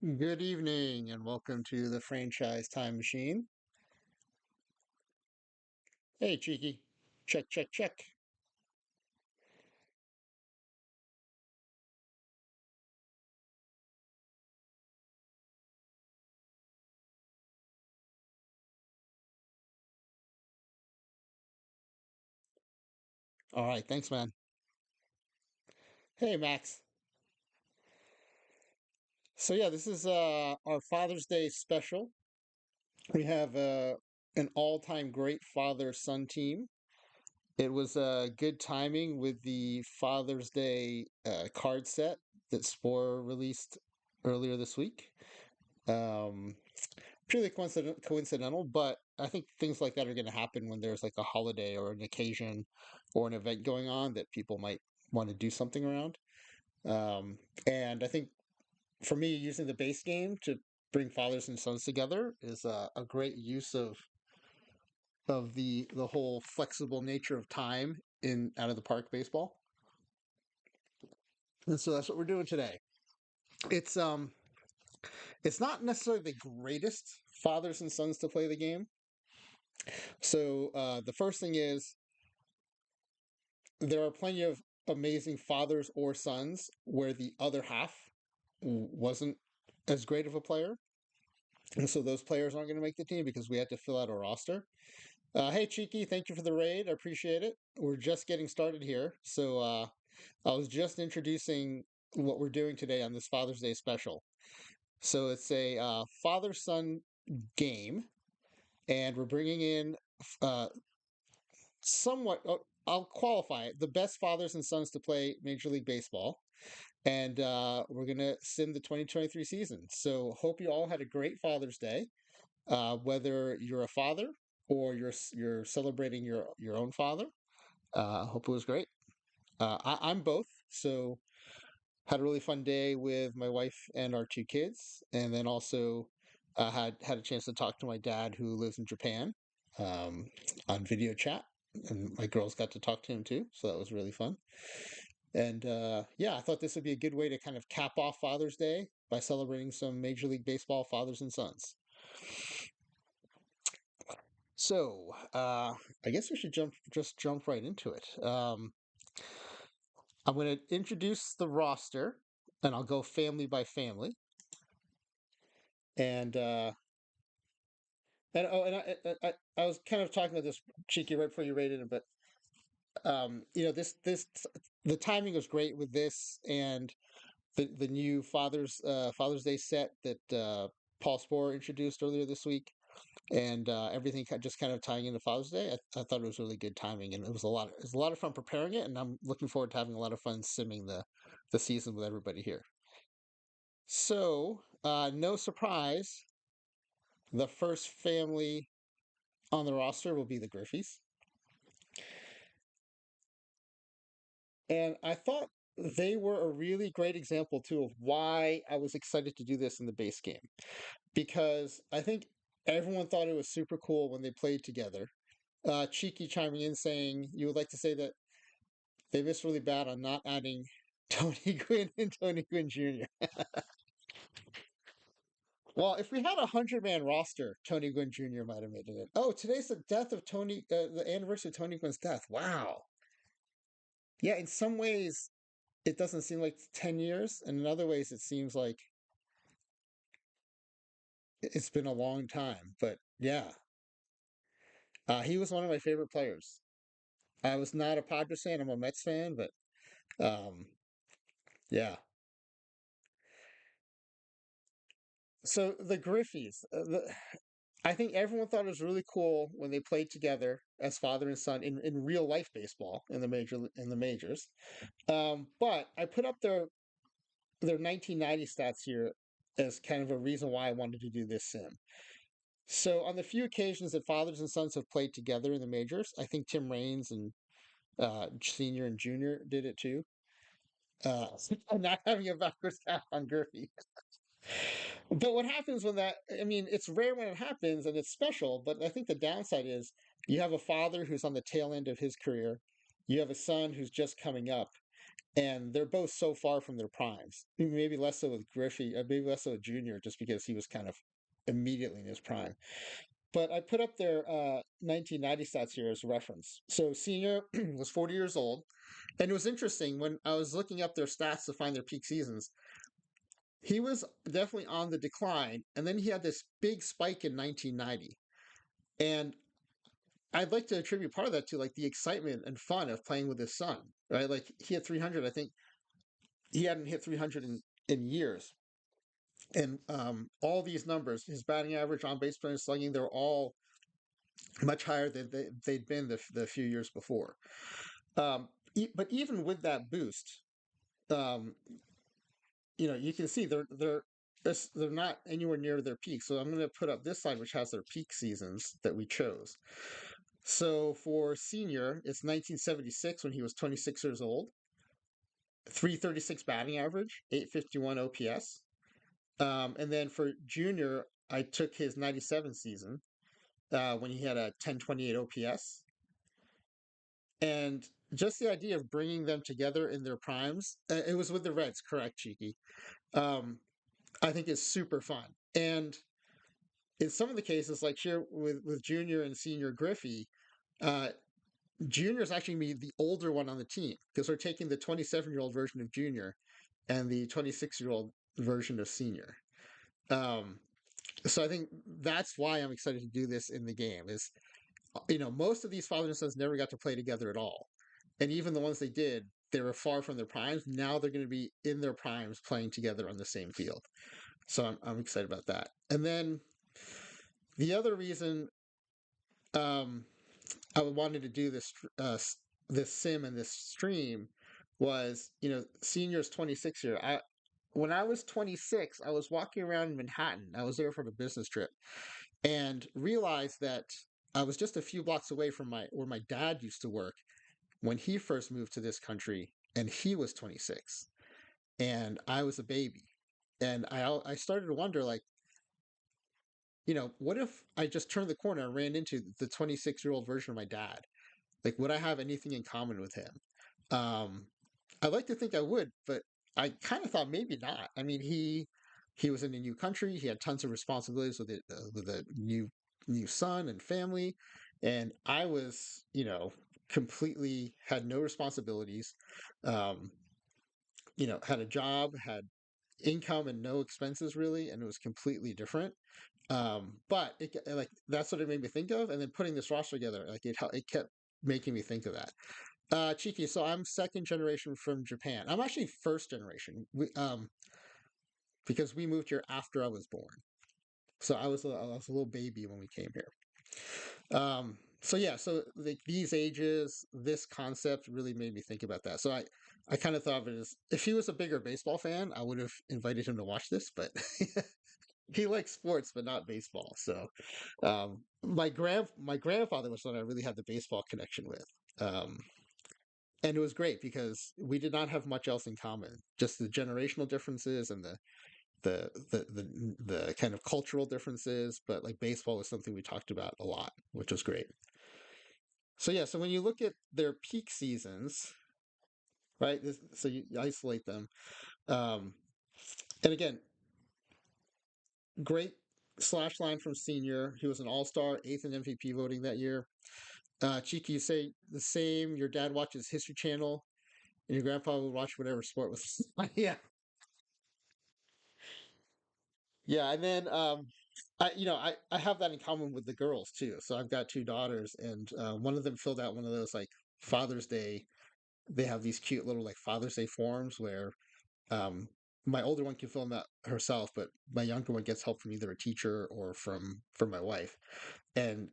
Good evening and welcome to the Franchise Time Machine. Hey, Cheeky. Check, check, check. All right, thanks, man. Hey, Max. So yeah, this is our Father's Day special. We have an all-time great father-son team. It was good timing with the Father's Day card set that Spore released earlier this week. Um, Purely coincidental, but I think things like that are going to happen when there's like a holiday or an occasion or an event going on that people might want to do something around. Um, and I think for me, using the base game to bring fathers and sons together is a great use of the whole flexible nature of time in out of the park baseball. And so that's what we're doing today. It's um it's not necessarily the greatest fathers and sons to play the game. So the first thing is there are plenty of amazing fathers or sons where the other half wasn't as great of a player. And so those players aren't going to make the team because we had to fill out a roster. Hey, Cheeky, thank you for the raid. I appreciate it. We're just getting started here. So I was just introducing what we're doing today on this Father's Day special. So it's a father son game, and we're bringing in uh, somewhat, I'll qualify it, the best fathers and sons to play Major League Baseball. And we're going to sim the 2023 season. So hope you all had a great Father's Day. Whether you're a father or you're celebrating your own father, I hope it was great. I'm both, so had a really fun day with my wife and our two kids, and then also had a chance to talk to my dad who lives in Japan um, on video chat, and my girls got to talk to him too, so that was really fun. And yeah, I thought this would be a good way to kind of cap off Father's Day by celebrating some Major League Baseball fathers and sons. So I guess we should jump right into it. I'm going to introduce the roster, and I'll go family by family. And I was kind of talking about this, Cheeky, right before you rated it, but this the timing was great with this and the new Father's Day set that Paul Sporer introduced earlier this week, and everything just kind of tying into Father's Day. I thought it was really good timing, and it was a lot of fun preparing it, and I'm looking forward to having a lot of fun simming the season with everybody here. So, no surprise, the first family on the roster will be the Griffeys, and I thought they were a really great example too of why I was excited to do this in the base game because I think everyone thought it was super cool when they played together. Cheeky chiming in saying you would like to say that they missed really bad on not adding Tony Gwynn and Tony Gwynn Jr. Well, if we had a 100-man roster, Tony Gwynn Jr. might have made it. Oh, today's the death of the anniversary of Tony Gwynn's death. Wow. Yeah, in some ways, it doesn't seem like 10 years, and in other ways, it seems like it's been a long time. But yeah, he was one of my favorite players. I was not a Padres fan; I'm a Mets fan, but um, yeah. So the Griffeys, I think everyone thought it was really cool when they played together as father and son in real life baseball in the majors. But I put up their 1990 stats here as kind of a reason why I wanted to do this sim. So on the few occasions that fathers and sons have played together in the majors, I think Tim Raines and Senior and Junior did it too. Uh, not having a backwards cap on Griffey. But what happens when that, I mean, it's rare when it happens and it's special, but I think the downside is you have a father who's on the tail end of his career, you have a son who's just coming up, and they're both so far from their primes. Maybe less so with Griffey, maybe less so with Junior, just because he was kind of immediately in his prime. But I put up their 1990 stats here as reference. So Senior was 40 years old, and it was interesting when I was looking up their stats to find their peak seasons. He was definitely on the decline, and then he had this big spike in 1990. And I'd like to attribute part of that to like the excitement and fun of playing with his son, right? Like he had 300, I think he hadn't hit 300 in years. And all these numbers, his batting average, on base percentage, slugging, they're all much higher than they'd been the few years before. But even with that boost, um, you can see they're not anywhere near their peak. So I'm going to put up this slide, which has their peak seasons that we chose. So for Senior, it's 1976 when he was 26 years old, 336 batting average, 851 OPS. And then for Junior, I took his 97 season when he had a 1028 OPS. And just the idea of bringing them together in their primes, it was with the Reds, correct, Cheeky? Um, I think is super fun. And in some of the cases, like here with Junior and Senior Griffey, uh, Junior is actually be the older one on the team because we're taking the 27-year-old version of Junior and the 26-year-old version of Senior. Um, so I think that's why I'm excited to do this in the game. Is most of these father and sons never got to play together at all, and even the ones they did, they were far from their primes. Now they're going to be in their primes playing together on the same field. So I'm excited about that. And then the other reason um, I wanted to do this sim and this stream was, Senior's 26 here. When I was 26, I was walking around in Manhattan. I was there for a business trip and realized that I was just a few blocks away from my where my dad used to work when he first moved to this country, and he was 26 and I was a baby. And I started to wonder, like, what if I just turned the corner and ran into the 26-year-old version of my dad? Like, would I have anything in common with him? Um, I like to think I would, but I kind of thought maybe not. I mean, he was in a new country. He had tons of responsibilities with a new son and family, and I was, completely had no responsibilities. Um, had a job, had income and no expenses really, and it was completely different. But like that's what it made me think of, and then putting this roster together, like it kept making me think of that. Cheeky, so I'm second generation from Japan. I'm actually first generation. Because we moved here after I was born. So I was a little baby when we came here. So yeah, so like these ages, this concept really made me think about that. So I kind of thought of it as if he was a bigger baseball fan, I would have invited him to watch this, but he likes sports, but not baseball. So my grandfather was someone I really had the baseball connection with. Um, and it was great because we did not have much else in common. Just the generational differences and the kind of cultural differences, but like baseball was something we talked about a lot, which was great. So yeah, so when you look at their peak seasons, right? So you isolate them, um, and again, great slash line from Senior. He was an All Star, eighth in MVP voting that year. Cheeky, you say the same. Your dad watches History Channel, and your grandpa would watch whatever sport was. Yeah, yeah, and then I have that in common with the girls too. So I've got two daughters, and one of them filled out one of those like Father's Day. They have these cute little like Father's Day forms where um, my older one can fill them out herself, but my younger one gets help from either a teacher or from my wife. And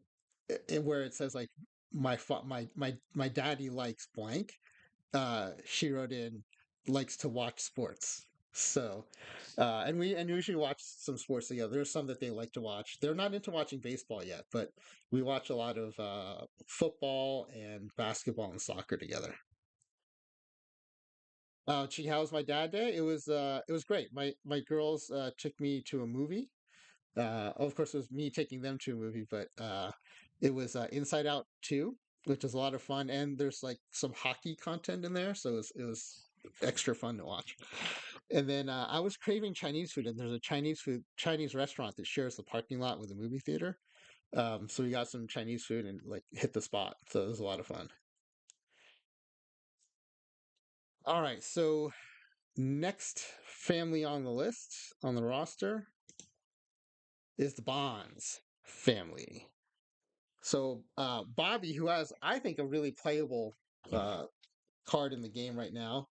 where it says like my daddy likes blank, she wrote in likes to watch sports. So, and we usually watch some sports together. There's some that they like to watch. They're not into watching baseball yet, but we watch a lot of football and basketball and soccer together. Gee, how was my dad day? It was great. My girls took me to a movie. Of course, it was me taking them to a movie, but it was Inside Out 2, which was a lot of fun. And there's like some hockey content in there, so it was extra fun to watch. And then I was craving Chinese food, and there's a Chinese restaurant that shares the parking lot with the movie theater. So we got some Chinese food and like hit the spot. So it was a lot of fun. All right, so next family on the list on the roster is the Bonds family. So Bobby, who has I think a really playable uh, card in the game right now,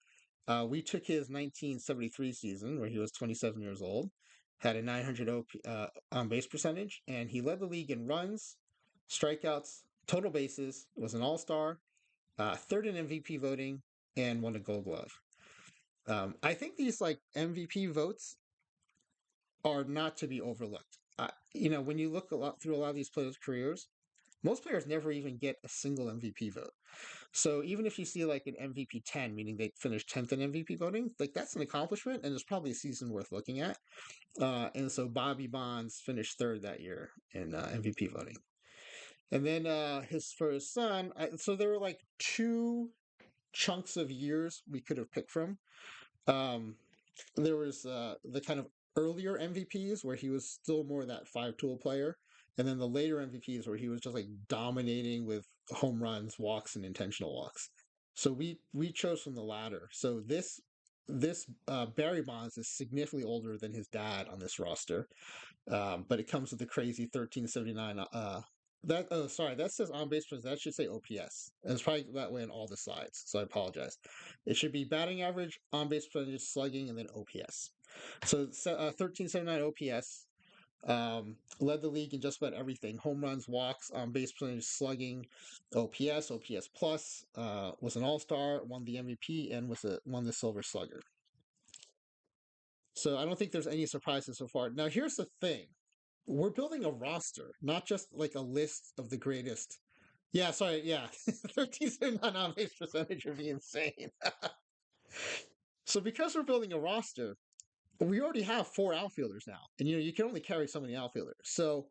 we took his 1973 season where he was 27 years old, had a 900 on base percentage, and he led the league in runs, strikeouts, total bases, was an all star, third in MVP voting, and won a gold glove. I think these like MVP votes are not to be overlooked. When you look through a lot of these players' careers, most players never even get a single MVP vote. So even if you see like an MVP 10, meaning they finished 10th in MVP voting, like that's an accomplishment and it's probably a season worth looking at. And so Bobby Bonds finished third that year in MVP voting. And then for his son, so there were like two chunks of years we could have picked from. Um, there was the kind of earlier MVPs where he was still more that five tool player, and then the later MVPs where he was just like dominating with home runs, walks, and intentional walks. So we chose from the latter. So this Barry Bonds is significantly older than his dad on this roster, but it comes with the crazy 1379. That says on base percentage. That should say OPS. And it's probably that way in all the slides. So I apologize. It should be batting average, on base percentage, slugging, and then OPS. So 1379 OPS led the league in just about everything: home runs, walks, on base percentage, slugging, OPS, OPS plus. Was an All Star, won the MVP, and won the Silver Slugger. So I don't think there's any surprises so far. Now here's the thing: we're building a roster, not just like a list of the greatest. Yeah, sorry, yeah. 13 on base percentage would be insane. So because we're building a roster, we already have four outfielders now. And you can only carry so many outfielders. So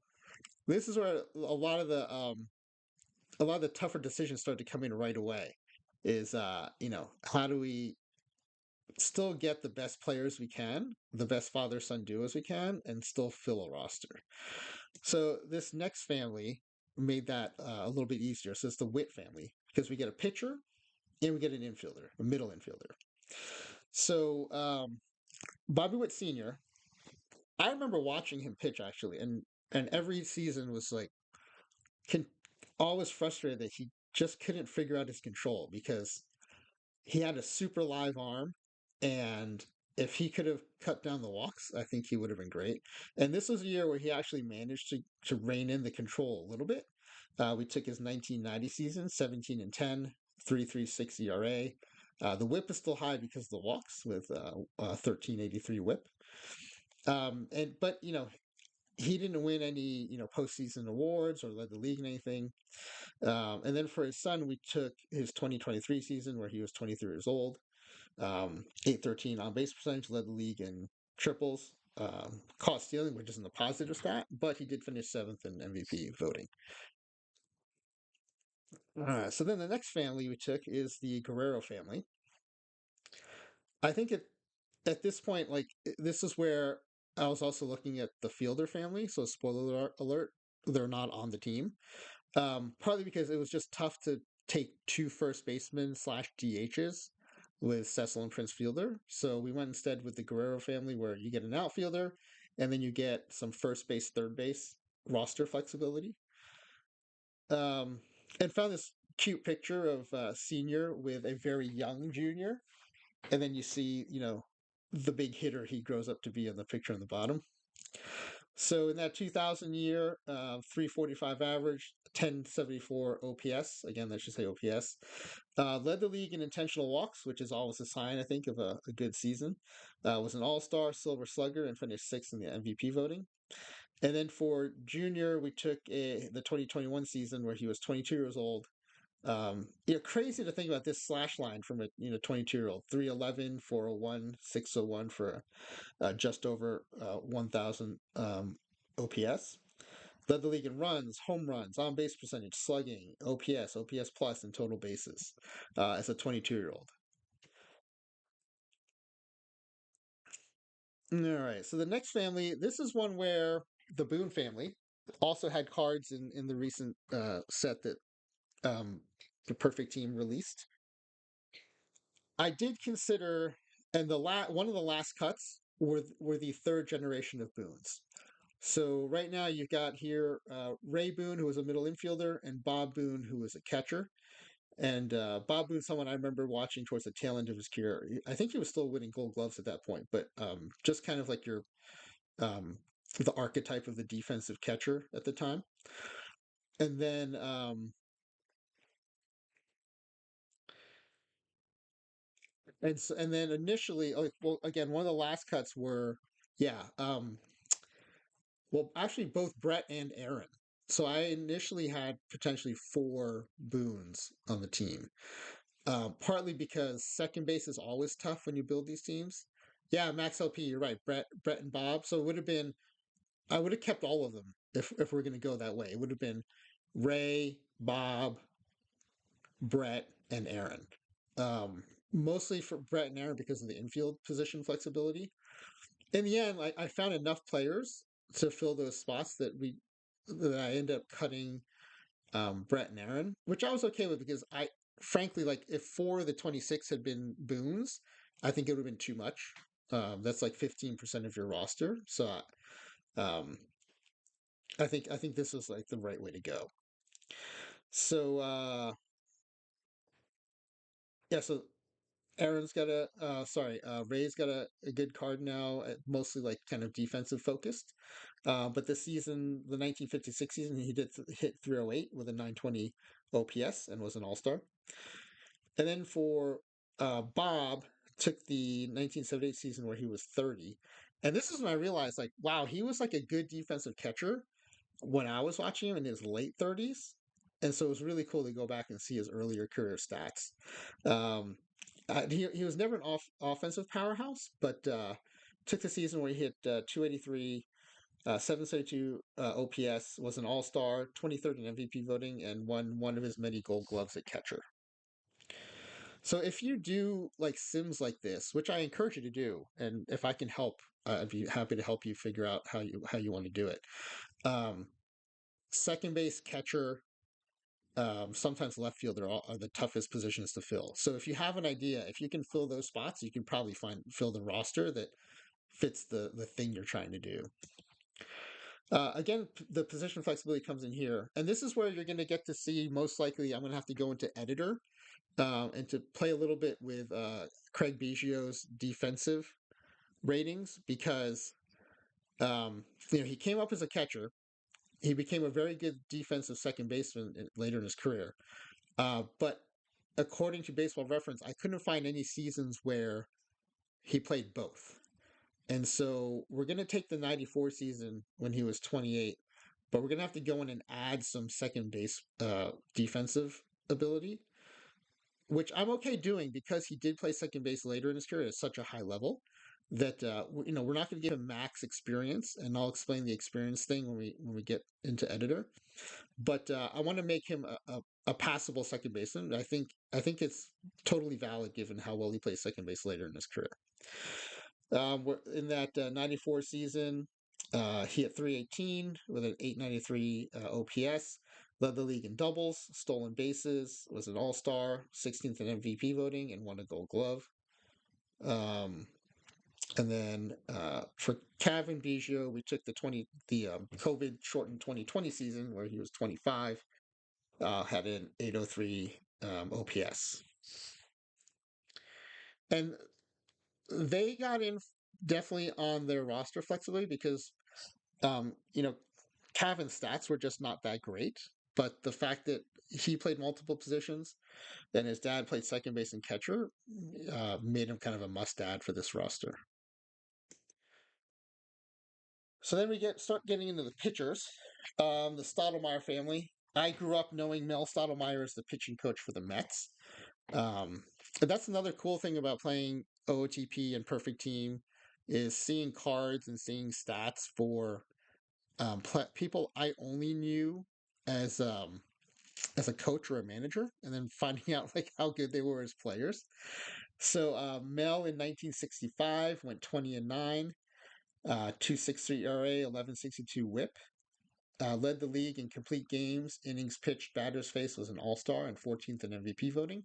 this is where a lot of the tougher decisions start to come in right away. Is how do we still get the best players we can, the best father son duos we can, and still fill a roster. So this next family made that a little bit easier. So it's the Witt family because we get a pitcher and we get an infielder, a middle infielder. So Bobby Witt Sr. I remember watching him pitch actually, and every season was like con- always frustrated that he just couldn't figure out his control because he had a super live arm, and if he could have cut down the walks, I think he would have been great. And this was a year where he actually managed to rein in the control a little bit. We took his 1990 season, 17 and 10, 3.36 ERA. The WHIP is still high because of the walks with 1383 WHIP. But he didn't win any postseason awards or led the league in anything. And then for his son, we took his 2023 season where he was 23 years old. 813 on base percentage, led the league in triples. Caught stealing, which isn't a positive stat, but he did finish seventh in MVP voting. So then the next family we took is the Guerrero family. I think at this point, like this is where I was also looking at the Fielder family. So spoiler alert, they're not on the team. Partly because it was just tough to take two first basemen slash DHs with Cecil and Prince Fielder. So we went instead with the Guerrero family, where you get an outfielder and then you get some first base, third base roster flexibility. Um, and found this cute picture of Senior with a very young Junior, and then you see, the big hitter he grows up to be in the picture on the bottom. So in that 2000 year, 345 average, 1074 OPS. Again, that should say OPS. Led the league in intentional walks, which is always a sign, I think, of a good season. Was an All Star, Silver Slugger, and finished sixth in the MVP voting. And then for junior, we took the 2021 season where he was 22 years old. Crazy to think about this slash line from a 22-year-old: 311, 401, 601 for just over 1,000 OPS. Led the league in runs, home runs, on base percentage, slugging, OPS, OPS plus, and total bases as a 22-year-old. All right. So the next family, this is one where the Boone family also had cards in the recent set that um, the Perfect Team released. I did consider, and one of the last cuts were the third generation of Boones. So right now you've got here Ray Boone, who was a middle infielder, and Bob Boone, who was a catcher. And Bob Boone's someone I remember watching towards the tail end of his career. I think he was still winning Gold Gloves at that point, but just kind of like your um, the archetype of the defensive catcher at the time. And then and then initially, well, again, one of the last cuts were yeah, well, actually both Brett and Aaron. So I initially had potentially four Boons on the team. Partly because second base is always tough when you build these teams. Yeah, Max LP, you're right. Brett, and Bob. So it would have been I would have kept all of them if we're going to go that way. It would have been Ray, Bob, Brett, and Aaron. Um, Mostly for Brett and Aaron because of the infield position flexibility. In the end, I found enough players to fill those spots that I end up cutting Brett and Aaron, which I was okay with because I frankly like if four of the 26 had been Boons, I think it would have been too much. That's like 15% of your roster. So I think this was like the right way to go. So yeah, so Aaron's got Ray's got a good card now, mostly like kind of defensive focused. But this season, the 1956 season, he did hit 308 with a 920 OPS and was an All Star. And then for Bob, took the 1978 season where he was 30. And this is when I realized, like, wow, he was like a good defensive catcher when I was watching him in his late 30s. And so it was really cool to go back and see his earlier career stats. Um, he was never an offensive powerhouse, but took the season where he hit 283, 772 OPS, was an All Star, 23rd in MVP voting, and won one of his many Gold Gloves at catcher. So if you do like sims like this, which I encourage you to do, and if I can help, I'd be happy to help you figure out how you want to do it. Um, Second base, catcher, sometimes left field are the toughest positions to fill. So if you have an idea, if you can fill those spots, you can probably fill the roster that fits the thing you're trying to do. Again, the position flexibility comes in here, and this is where you're going to get to see most likely. I'm going to have to go into editor and to play a little bit with Craig Biggio's defensive ratings because he came up as a catcher. He became a very good defensive second baseman later in his career. But according to Baseball Reference, I couldn't find any seasons where he played both. And so we're going to take the 94 season when he was 28, but we're going to have to go in and add some second base defensive ability, which I'm okay doing because he did play second base later in his career at such a high level that we're not going to give him max experience, and I'll explain the experience thing when we get into editor. But I want to make him a passable second baseman. I think it's totally valid given how well he plays second base later in his career. In that 94 season, he hit 318 with an 893 OPS, led the league in doubles, stolen bases, was an All Star, 16th in MVP voting, and won a Gold Glove. And then for Kevin Biggio, we took the COVID shortened 2020 season where he was 25, had an 803 OPS, and they got in definitely on their roster flexibility because um, you know Cavan's stats were just not that great, but the fact that he played multiple positions and his dad played second base and catcher made him kind of a must add for this roster. So then we start getting into the pitchers. The Stottlemyre family. I grew up knowing Mel Stottlemyre as the pitching coach for the Mets. And that's another cool thing about playing OOTP and Perfect Team is seeing cards and seeing stats for people I only knew as as a coach or a manager, and then finding out like how good they were as players. So Mel in 1965 went 20-9. .263 ERA, 11.62 WHIP. Led the league in complete games, innings pitched, batters faced, was an All-Star and 14th in MVP voting.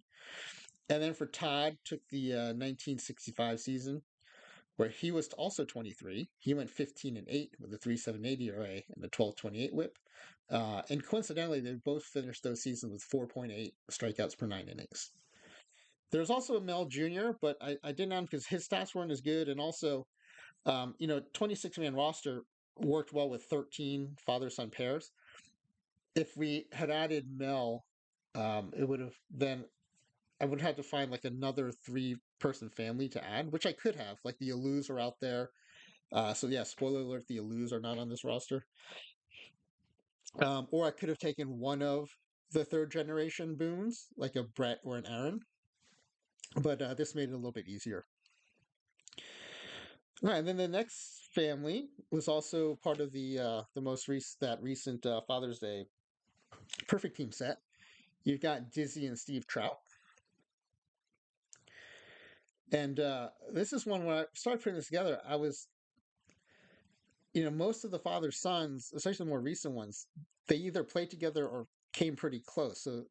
And then for Todd, took the 1965 season where he was also 23. He went 15-8 with a 3.78 ERA and a 12.28 WHIP. And coincidentally, they both finished those seasons with 4.8 strikeouts per 9 innings. There's also a Mel Jr., but I didn't add him because his stats weren't as good. And also, 26-man roster worked well with 13 father-son pairs. If we had added Mel, it would have then I would have to find like another three-person family to add, which I could have. Like the Alus are out there. So yeah, spoiler alert: the Alus are not on this roster. Or I could have taken one of the third generation Boons, like a Brett or an Aaron. But this made it a little bit easier. All right, and then the next family was also part of the most recent Father's Day perfect team set. You've got Dizzy and Steve Trout. And this is one when I started putting this together, I was, most of the father sons, especially the more recent ones, they either played together or came pretty close. So,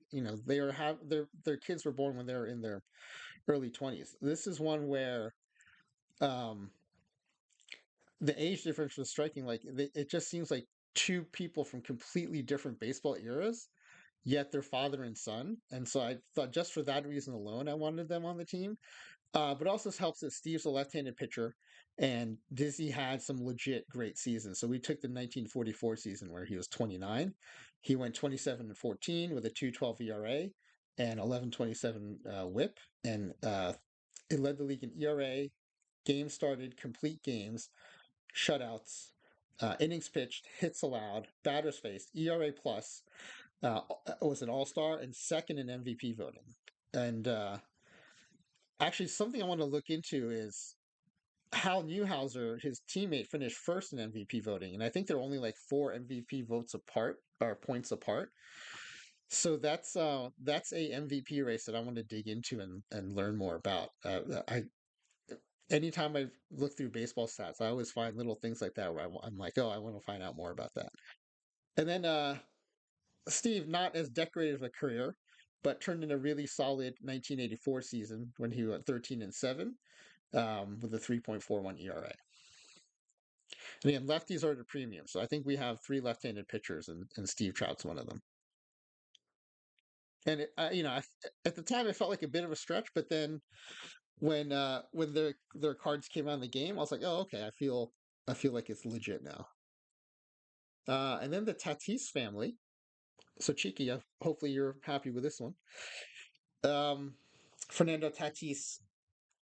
they are their kids were born when they were in their early 20s. This is one where um, the age difference was striking. Like it just seems like two people from completely different baseball eras, yet they're father and son. And so I thought just for that reason alone, I wanted them on the team. But also helps that Steve's a left-handed pitcher, and Dizzy had some legit great seasons. So we took the 1944 season where he was 29. He went 27-14 with a 2.12 ERA and 11.27 WHIP, and it led the league in ERA, games started, complete games, shutouts, innings pitched, hits allowed, batters faced, ERA plus. Was an All-Star and second in MVP voting. And actually, something I want to look into is Hal Newhouser, his teammate, finished first in MVP voting, and I think they're only like 4 MVP votes apart or points apart. So that's a MVP race that I want to dig into and learn more about. I anytime I look through baseball stats, I always find little things like that where I'm like, oh, I want to find out more about that. And then Steve, not as decorated of a career, but turned in a really solid 1984 season when he went 13-7 with a 3.41 ERA. And again, lefties are the premium, so I think we have three left-handed pitchers, and Steve Trout's one of them. And at the time, it felt like a bit of a stretch, but then when their cards came out in the game, I was like, oh, okay, I feel like it's legit now. And then the Tatis family. So cheeky. Hopefully, you're happy with this one. Um, Fernando Tatis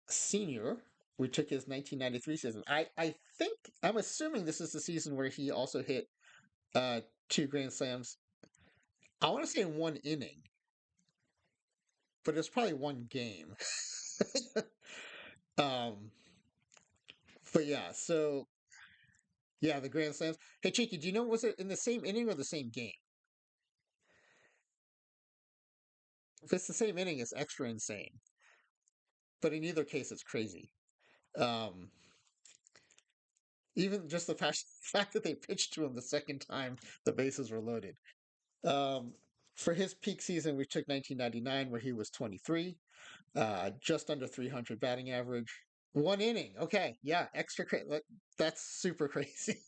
Sr. We took his 1993 season. I think I'm assuming this is the season where he also hit uh, two grand slams. I want to say in one inning, but it's probably one game. um, but yeah, so yeah, the grand slams. Hey, Cheeky, do you know was it in the same inning or the same game? If it's the same inning, it's extra insane. But in either case, it's crazy. Um, even just the fact that they pitched to him the second time the bases were loaded. Um, for his peak season, we took 1999, where he was 23, just under 300 batting average, one inning. Okay, yeah, extra crazy. That's super crazy.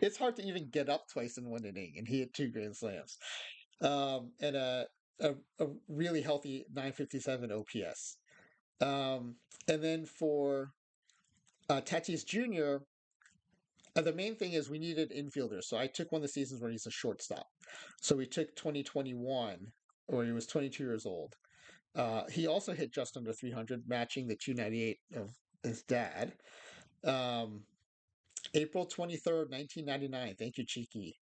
It's hard to even get up twice in one inning, and he hit two grand slams, and a really healthy 957 OPS. And then for Tatis Jr., the main thing is we needed infielders. So I took one of the seasons where he's a shortstop. So we took 2021, where he was 22 years old. He also hit just under 300, matching the 298 of his dad. Um, April 23rd, 1999. Thank you, Cheeky.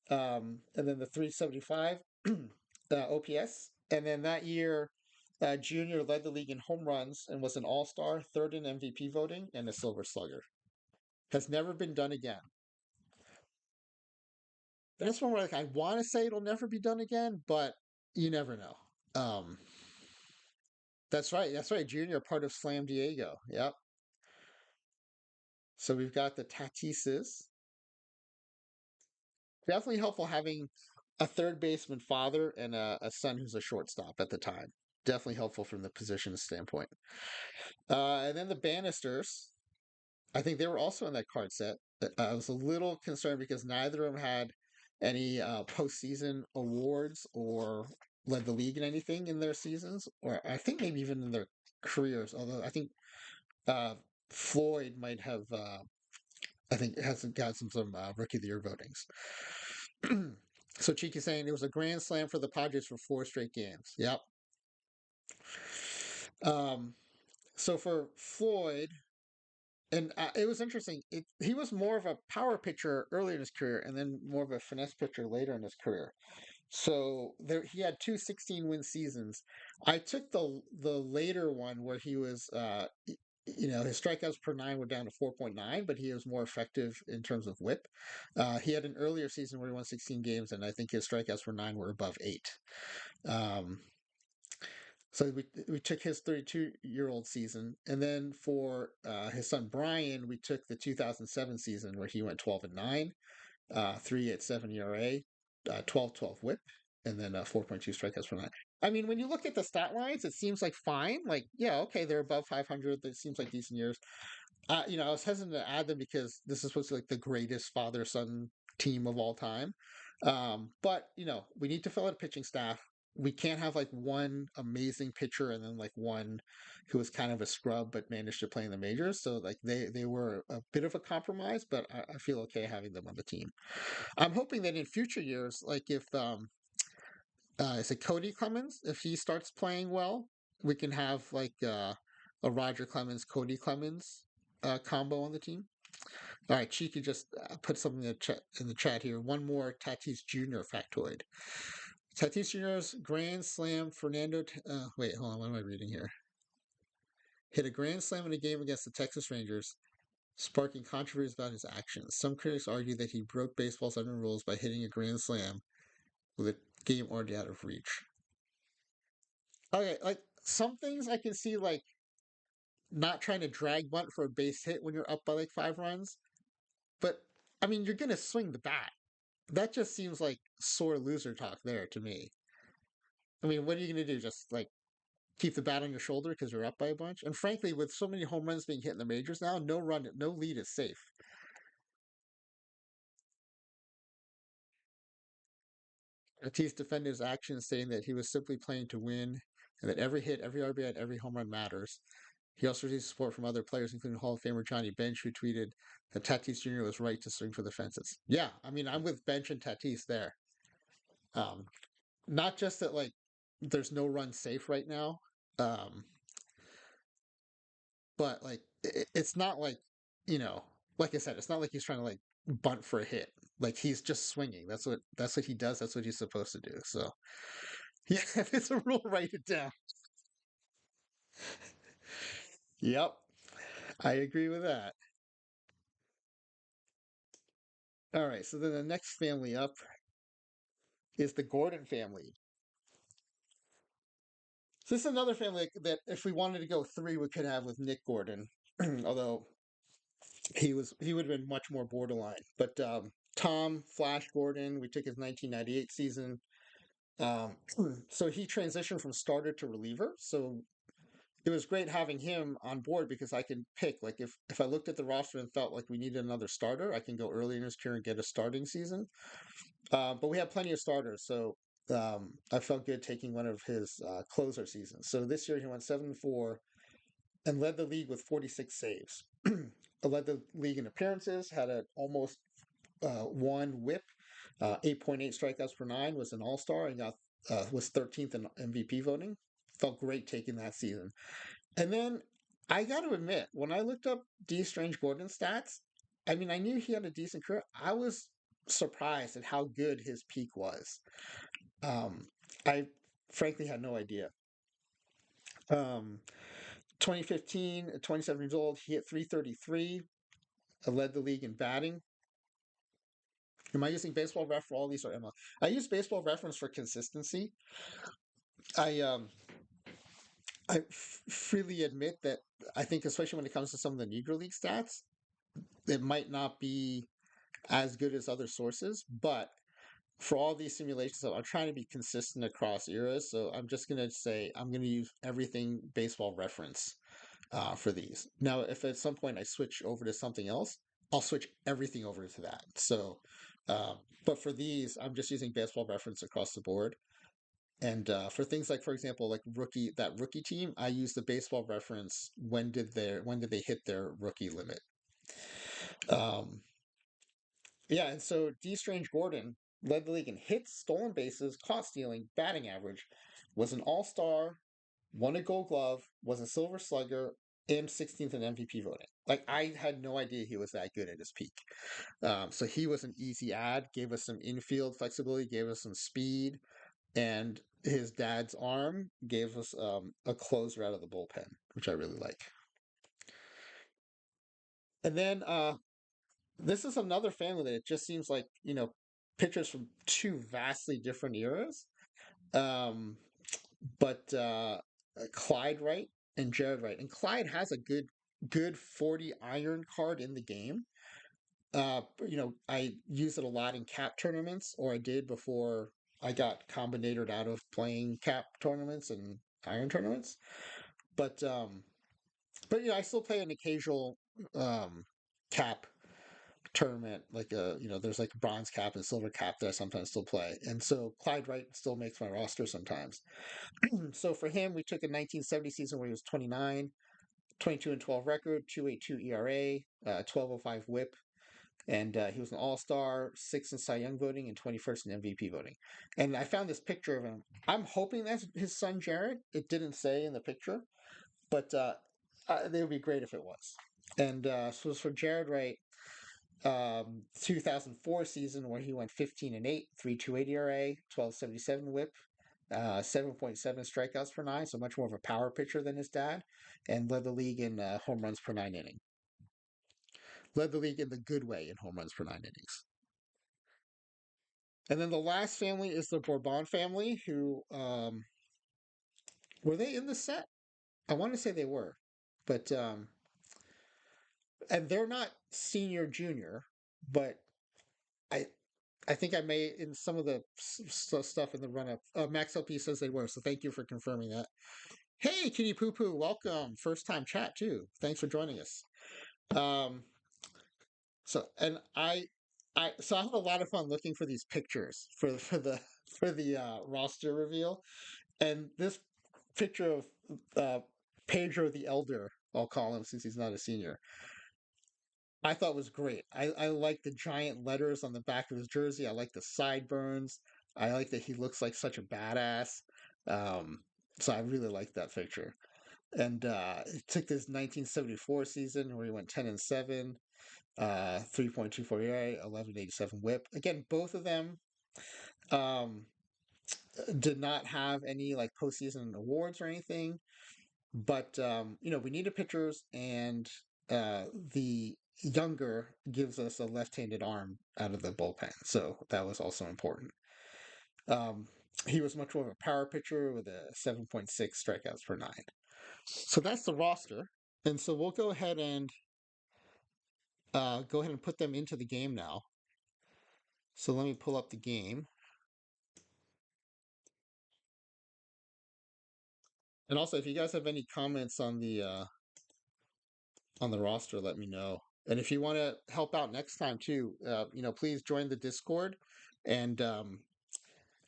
And then the 375 OPS. And then that year, Junior led the league in home runs and was an all-star, third in MVP voting, and a Silver Slugger. Has never been done again. That's one where I want to say it'll never be done again, but you never know. That's right. That's right. Junior, part of Slam Diego. Yep. So we've got the Tatises. Definitely helpful having a third baseman father and a son who's a shortstop at the time. Definitely helpful from the position standpoint. And then the Bannisters, I think they were also in that card set. I was a little concerned because neither of them had any postseason awards or led the league in anything in their seasons, or I think maybe even in their careers. Although I think uh, Floyd might have, I think, has got some rookie of the year votings. So Cheeky saying it was a grand slam for the Padres for 4 straight games. Yep. Um, so for Floyd, and it was interesting. He was more of a power pitcher earlier in his career, and then more of a finesse pitcher later in his career. So there, he had two 16-win seasons. I took the later one where he was, his strikeouts per nine were down to 4.9, but he was more effective in terms of WHIP. He had an earlier season where he won 16 games, and I think his strikeouts per nine were above eight. Um, so we took his 32-year-old season, and then for his son Brian, we took the 2007 season where he went 12-9, 3.87 ERA, 12 WHIP, and then 4.2 strikeouts per nine. I mean, when you look at the stat lines, it seems like fine. Like, yeah, okay, they're above 500. That seems like decent years. I was hesitant to add them because this is supposed to be like the greatest father-son team of all time. But we need to fill out a pitching staff. We can't have like one amazing pitcher and then like one who was kind of a scrub but managed to play in the majors. So like they were a bit of a compromise, but I feel okay having them on the team. I'm hoping that in future years, like if is it Cody Clemens, if he starts playing well, we can have like a Roger Clemens, Cody Clemens combo on the team. All right, Cheeky just put something in the chat here. One more Tatis Jr. factoid. Tatis Jr.'s grand slam. Wait, hold on. What am I reading here? Hit a grand slam in a game against the Texas Rangers, sparking controversies about his actions. Some critics argue that he broke baseball's unwritten rules by hitting a grand slam with a game already out of reach. Okay, like some things I can see, like not trying to drag bunt for a base hit when you're up by like 5 runs, but I mean, you're gonna swing the bat. That just seems like sore loser talk there to me. I mean, what are you gonna do? Just like keep the bat on your shoulder because you're up by a bunch? And frankly, with so many home runs being hit in the majors now, no lead is safe. Tatis defended his actions, saying that he was simply playing to win and that every hit, every RBI, and every home run matters. He also received support from other players, including Hall of Famer Johnny Bench, who tweeted that Tatis Jr. was right to swing for the fences. Yeah, I mean, I'm with Bench and Tatis there. Um, Not just that, like, there's no run safe right now, um, but like, it's not like, you know, like I said, it's not like he's trying to like bunt for a hit. Like he's just swinging. That's what he does. That's what he's supposed to do. So yeah, if it's a rule, write it down. Yep, I agree with that. All right, so then the next family up is the Gordon family. So this is another family that, if we wanted to go three, we could have with Nick Gordon, although he would have been much more borderline. But Tom Flash Gordon, we took his 1998 season. Um, so he transitioned from starter to reliever. So it was great having him on board because I can pick. Like if I looked at the roster and felt like we needed another starter, I can go early in his career and get a starting season. But we have plenty of starters, so I felt good taking one of his closer seasons. So this year he went 7-4 and led the league with 46 saves. Led the league in appearances, had an almost one WHIP, 8.8 strikeouts per nine, was an All Star, and got was 13th in MVP voting. Felt great taking that season. And then I got to admit, when I looked up D. Strange Gordon stats, I mean, I knew he had a decent career. I was surprised at how good his peak was. Um, I frankly had no idea. Um, 2015, at 27 years old, he hit 333, led the league in batting. Am I using baseball ref for all these or ML? I use baseball reference for consistency. I um I freely admit that I think, especially when it comes to some of the Negro League stats, it might not be as good as other sources, but for all these simulations, I'm trying to be consistent across eras. So I'm just going to say I'm going to use everything baseball reference for these. Now, if at some point I switch over to something else, I'll switch everything over to that. So, but for these, I'm just using baseball reference across the board. And for things like, for example, like rookie team, I use the baseball reference. When did they hit their rookie limit? Um, yeah, and so D. Strange Gordon led the league in hits, stolen bases, caught stealing, batting average, was an All Star, won a Gold Glove, was a Silver Slugger, and 16th in MVP voting. Like I had no idea he was that good at his peak. So he was an easy ad, gave us some infield flexibility, gave us some speed, and his dad's arm gave us a closer out of the bullpen, which I really like. And then this is another family that it just seems like pitchers from two vastly different eras. Um, but Clyde Wright and Jared Wright, and Clyde has a good 40 iron card in the game. I use it a lot in cap tournaments, or I did before I got combinated out of playing cap tournaments and iron tournaments. But I still play an occasional cap tournament, like there's like bronze cap and silver cap that I sometimes still play. And so Clyde Wright still makes my roster sometimes. So for him, we took a 1970 season where he was 29, 22 and 12 record, 2.82 ERA, 12.05 WHIP, and he was an All Star, sixth in Cy Young voting, and 21st in MVP voting. And I found this picture of him. I'm hoping that's his son Jared. It didn't say in the picture, but it would be great if it was. And so for Jared Wright, 2004 season where he went 15 and 8, 3.28 ERA, 12.77 WHIP, 7.7 strikeouts per nine, so much more of a power pitcher than his dad, and led the league in home runs per nine inning. Led the league in the good way in home runs per nine innings. And then the last family is the Bourbon family, who were they in the set? I want to say they were, but and they're not senior junior, but I I think I may in some of the stuff in the run up. Max LP says they were, so thank you for confirming that. Hey, Kitty Poo Poo, welcome. First time chat too. Thanks for joining us. Um, so I had a lot of fun looking for these pictures for the roster reveal, and this picture of Pedro the Elder, I'll call him since he's not a senior, I thought was great. I like the giant letters on the back of his jersey. I like the sideburns. I like that he looks like such a badass. Um, so I really like that picture. And it took this 1974 season where he went 10 and 7, 3.24 ERA, 11.87 WHIP. Again, both of them um, did not have any like postseason awards or anything, but we needed pitchers, and the younger gives us a left-handed arm out of the bullpen, so that was also important. Um, he was much more of a power pitcher with a 7.6 strikeouts per nine. So that's the roster, and so we'll go ahead and put them into the game now. So let me pull up the game, and also if you guys have any comments on the roster, let me know. And if you want to help out next time too, please join the Discord, and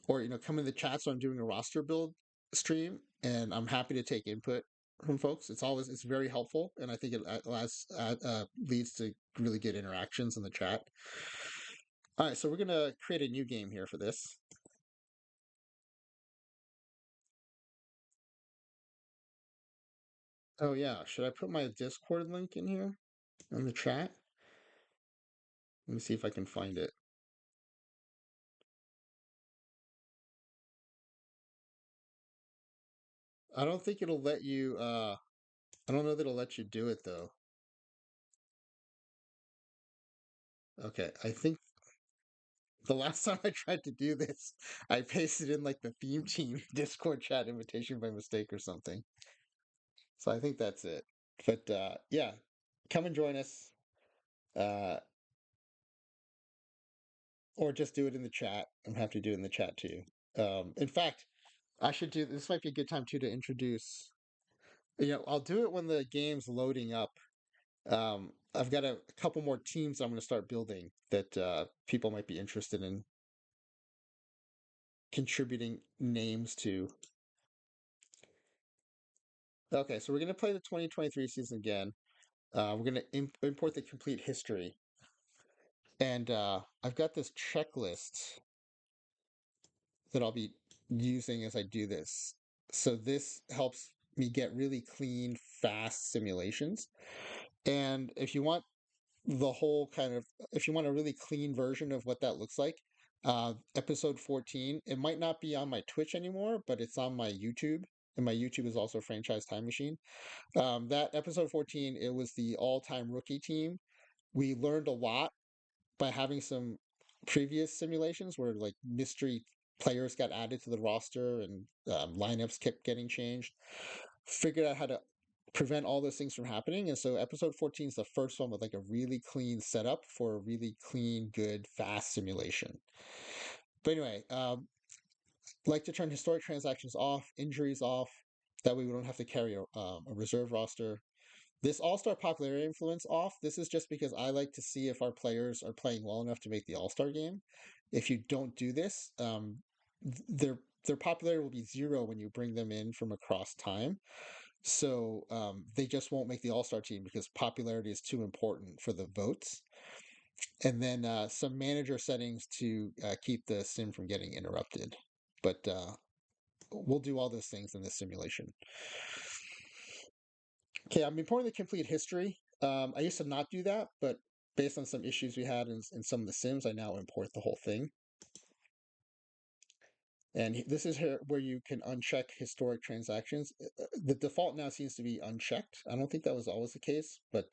or come in the chat. So I'm doing a roster build stream, and I'm happy to take input from folks. It's very helpful, and I think it leads to really good interactions in the chat. All right, so we're gonna create a new game here for this. Oh yeah, should I put my Discord link in here in the chat? Let me see if I can find it. I don't think it'll let you. I don't know that it'll let you do it though. Okay, I think the last time I tried to do this, I pasted in like the theme team Discord chat invitation by mistake or something. So I think that's it. But yeah, come and join us. Uh, or just do it in the chat. I'm happy to do it in the chat too. In fact, I should do this. Might be a good time too to introduce. I'll do it when the game's loading up. I've got a couple more teams I'm going to start building that people might be interested in contributing names to. Okay, so we're going to play the 2023 season again. We're going to import the complete history. And I've got this checklist that I'll be using as I do this. So this helps me get really clean, fast simulations. And if you want the whole kind of, if you want a really clean version of what that looks like, episode 14, it might not be on my Twitch anymore, but it's on my YouTube. And my YouTube is also Franchise Time Machine. That episode 14, it was the all-time rookie team. We learned a lot by having some previous simulations where like mystery players got added to the roster and lineups kept getting changed. Figured out how to prevent all those things from happening. And so episode 14 is the first one with like a really clean setup for a really clean, good, fast simulation. But anyway, like to turn historic transactions off, injuries off. That way we don't have to carry a reserve roster. This All-Star popularity influence off. This is just because I like to see if our players are playing well enough to make the All-Star game. If you don't do this, their popularity will be zero when you bring them in from across time. So they just won't make the All-Star team because popularity is too important for the votes. And then some manager settings to keep the sim from getting interrupted. But we'll do all those things in this simulation. Okay, I'm importing the complete history. I used to not do that, but based on some issues we had in some of the sims, I now import the whole thing. And this is here where you can uncheck historic transactions. The default now seems to be unchecked. I don't think that was always the case, but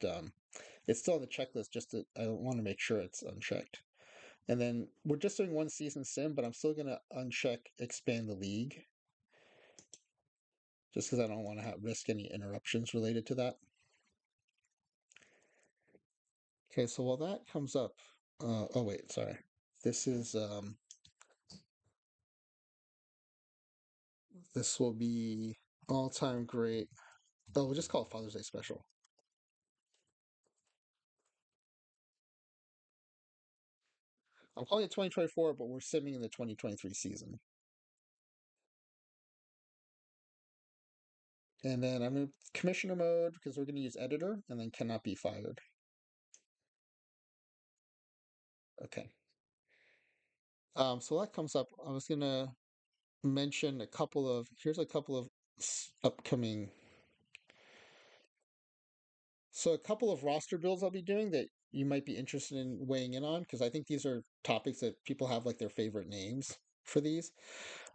it's still on the checklist. I want to make sure it's unchecked. And then we're just doing one season sim, but I'm still going to uncheck expand the league, just because I don't want to risk any interruptions related to that. Okay, so while that comes up, oh wait, sorry. This will be all-time great. Oh, we'll just call it Father's Day special. I'm calling it 2024, but we're simming in the 2023 season. And then I'm in commissioner mode because we're going to use editor and then cannot be fired. Okay. So that comes up. I was going to mention here's a couple of upcoming. So a couple of roster builds I'll be doing that you might be interested in weighing in on because I think these are topics that people have like their favorite names for these.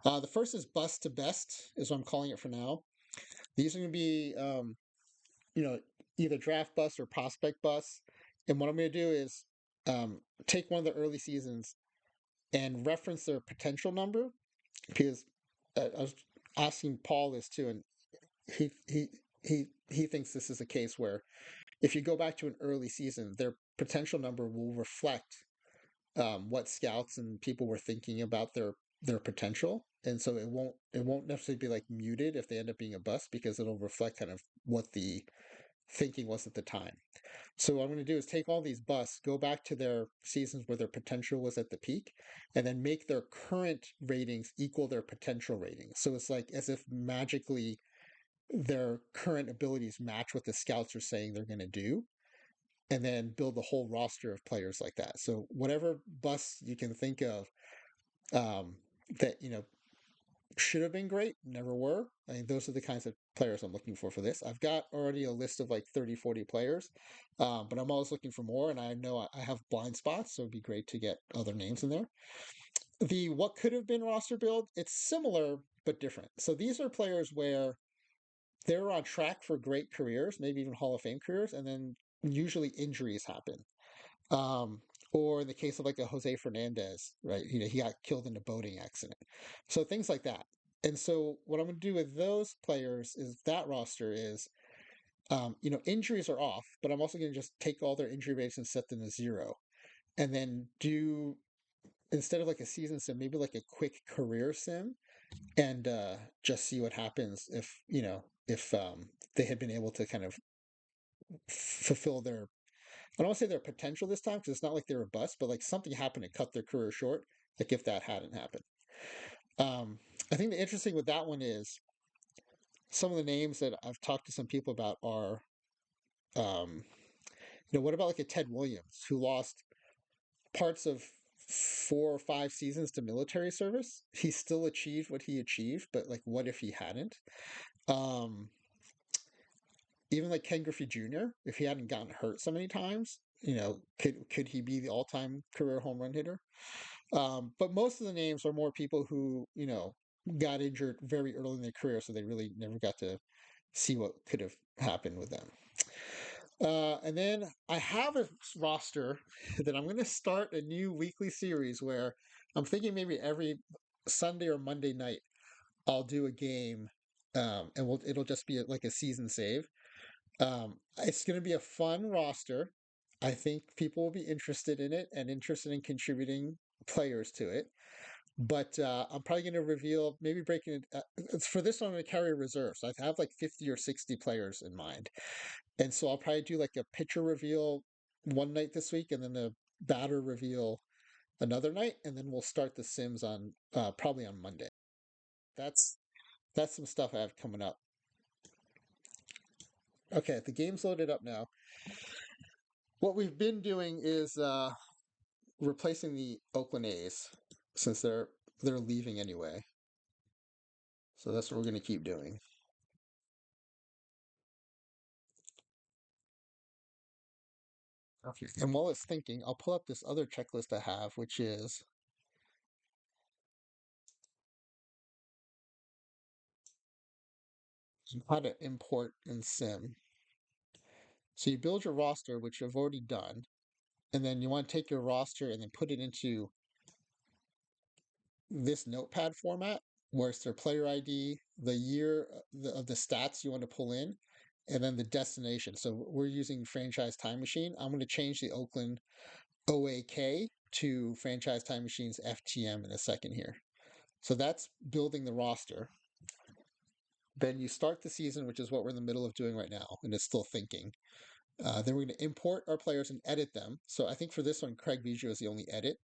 The first is bust to best is what I'm calling it for now. These are going to be, either draft bust or prospect bust. And what I'm going to do is take one of the early seasons and reference their potential number because I was asking Paul this too, and he he he thinks this is a case where if you go back to an early season, their potential number will reflect what scouts and people were thinking about their potential, and so it won't necessarily be like muted if they end up being a bust because it'll reflect kind of what the thinking was at the time. So what I'm going to do is take all these busts, go back to their seasons where their potential was at the peak, and then make their current ratings equal their potential ratings. So it's like as if magically their current abilities match what the scouts are saying they're going to do, and then build a whole roster of players like that. So whatever busts you can think of that should have been great, never were. I mean, those are the kinds of players I'm looking for this. I've got already a list of like 30, 40 players, but I'm always looking for more, and I know I have blind spots, so it'd be great to get other names in there. The what could have been roster build, it's similar but different. So these are players where they're on track for great careers, maybe even Hall of Fame careers, and then usually injuries happen. Um, or in the case of like a Jose Fernandez, right? He got killed in a boating accident. So things like that. And so what I'm going to do with those players is that roster is Injuries are off, but I'm also going to just take all their injury rates and set them to zero, and then do instead of like a season sim, maybe like a quick career sim, and just see what happens if they had been able to kind of fulfill their I don't want to say their potential this time because it's not like they were a bust, but like something happened to cut their career short. Like if that hadn't happened, um, I think the interesting with that one is some of the names that I've talked to some people about are, um, what about like a Ted Williams who lost parts of 4 or 5 seasons to military service? He still achieved what he achieved, but like, what if he hadn't? Um, Even like Ken Griffey Jr., if he hadn't gotten hurt so many times, could he be the all-time career home run hitter? But most of the names are more people who got injured very early in their career, so they really never got to see what could have happened with them. And then I have a roster that I'm going to start a new weekly series where I'm thinking maybe every Sunday or Monday night I'll do a game, and it'll just be like a season save. It's going to be a fun roster. I think people will be interested in it and interested in contributing players to it. But I'm probably going to reveal, maybe breaking it. It's for this one, I'm going to carry reserves. I have like 50 or 60 players in mind. And so I'll probably do like a pitcher reveal one night this week and then a batter reveal another night. And then we'll start the Sims on probably on Monday. That's that's some stuff I have coming up. Okay, the game's loaded up now. What we've been doing is replacing the Oakland A's since they're leaving anyway. So that's what we're going to keep doing. Okay. And while it's thinking, I'll pull up this other checklist I have, which is how to import and sim. So you build your roster, which you've already done, and then you want to take your roster and then put it into this notepad format where it's their player ID, the year of the stats you want to pull in, and then the destination. So we're using Franchise Time Machine. I'm going to change the Oakland OAK to Franchise Time Machine's FTM in a second here. So that's building the roster. Then you start the season, which is what we're in the middle of doing right now, and it's still thinking. Then we're going to import our players and edit them. So I think for this one, Craig Biggio is the only edit.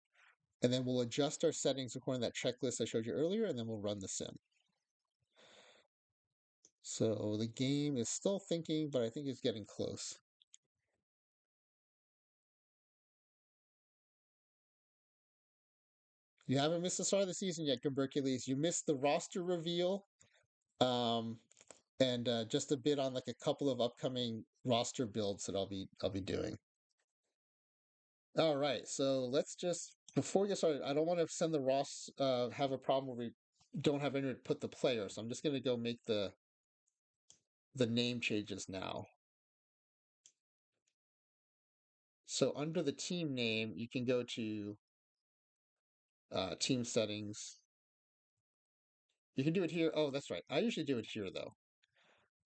And then we'll adjust our settings according to that checklist I showed you earlier, and then we'll run the sim. So the game is still thinking, but I think it's getting close. You haven't missed the start of the season yet, Hercules. You missed the roster reveal, um, and just a bit on like a couple of upcoming roster builds that I'll be doing. All right, so let's just before we get started, I don't want to send the Ross have a problem where we don't have anywhere to put the player, so I'm just gonna go make the name changes now. So under the team name, you can go to team settings. You can do it here. Oh, that's right. I usually do it here though.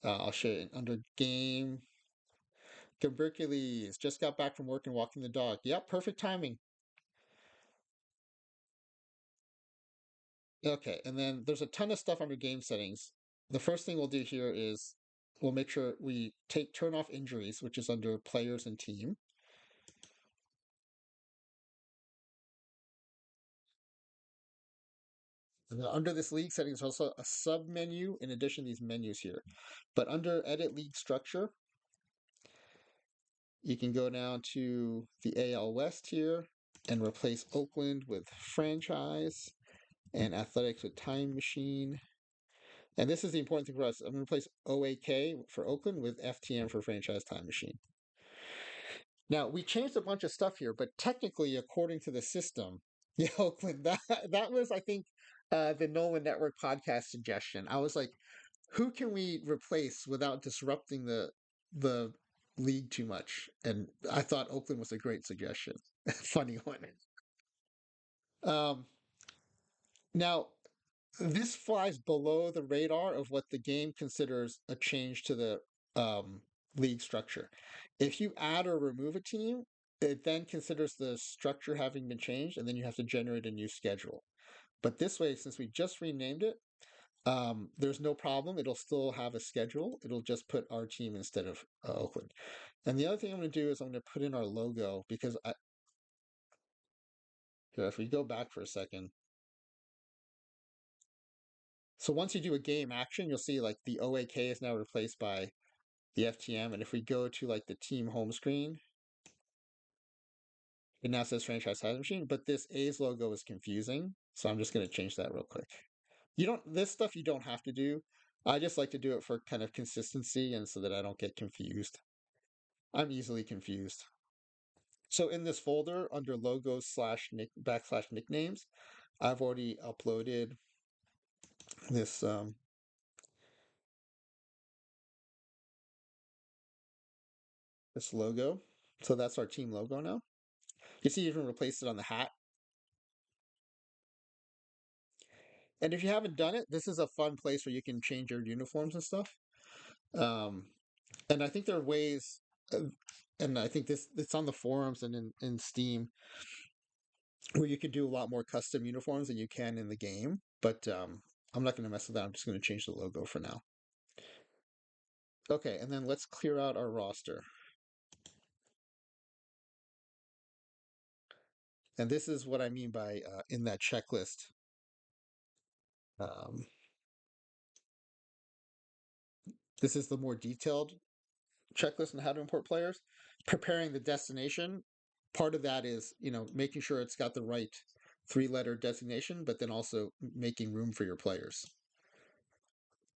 I'll show you under game. Hercules just got back from work and walking the dog. Yep, perfect timing. Okay, and then there's a ton of stuff under game settings. The first thing we'll do here is we'll make sure we turn off injuries, which is under players and team. And then under this league settings, also a sub menu in addition to these menus here. But under edit league structure, you can go down to the AL West here and replace Oakland with franchise and athletics with time machine. And this is the important thing for us. I'm going to replace OAK for Oakland with FTM for franchise time machine. Now, we changed a bunch of stuff here, but technically, according to the system, yeah, Oakland, that was, I think, the Nolan Network podcast suggestion. I was like, who can we replace without disrupting the league too much? And I thought Oakland was a great suggestion. Funny one. Um, Now, this flies below the radar of what the game considers a change to the league structure. If you add or remove a team, it then considers the structure having been changed, and then you have to generate a new schedule. But this way, since we just renamed it, there's no problem. It'll still have a schedule. It'll just put our team instead of Oakland. And the other thing I'm going to do is I'm going to put in our logo because here, if we go back for a second, so once you do a game action, you'll see like the OAK is now replaced by the FTM. And if we go to like the team home screen, it now says franchise has machine, but this A's logo is confusing. So I'm just going to change that real quick. This stuff you don't have to do. I just like to do it for kind of consistency and so that I don't get confused. I'm easily confused. So in this folder under logos slash nick backslash nicknames, I've already uploaded this logo. So that's our team logo now. You see, you even replaced it on the hat. And if you haven't done it, this is a fun place where you can change your uniforms and stuff. Um, and I think there are ways, and I think this it's on the forums and in Steam, where you can do a lot more custom uniforms than you can in the game. But I'm not going to mess with that. I'm just going to change the logo for now. Okay, and then let's clear out our roster. And this is what I mean by in that checklist. Um, this is the more detailed checklist on how to import players. Preparing the destination. Part of that is, making sure it's got the right three-letter designation, but then also making room for your players.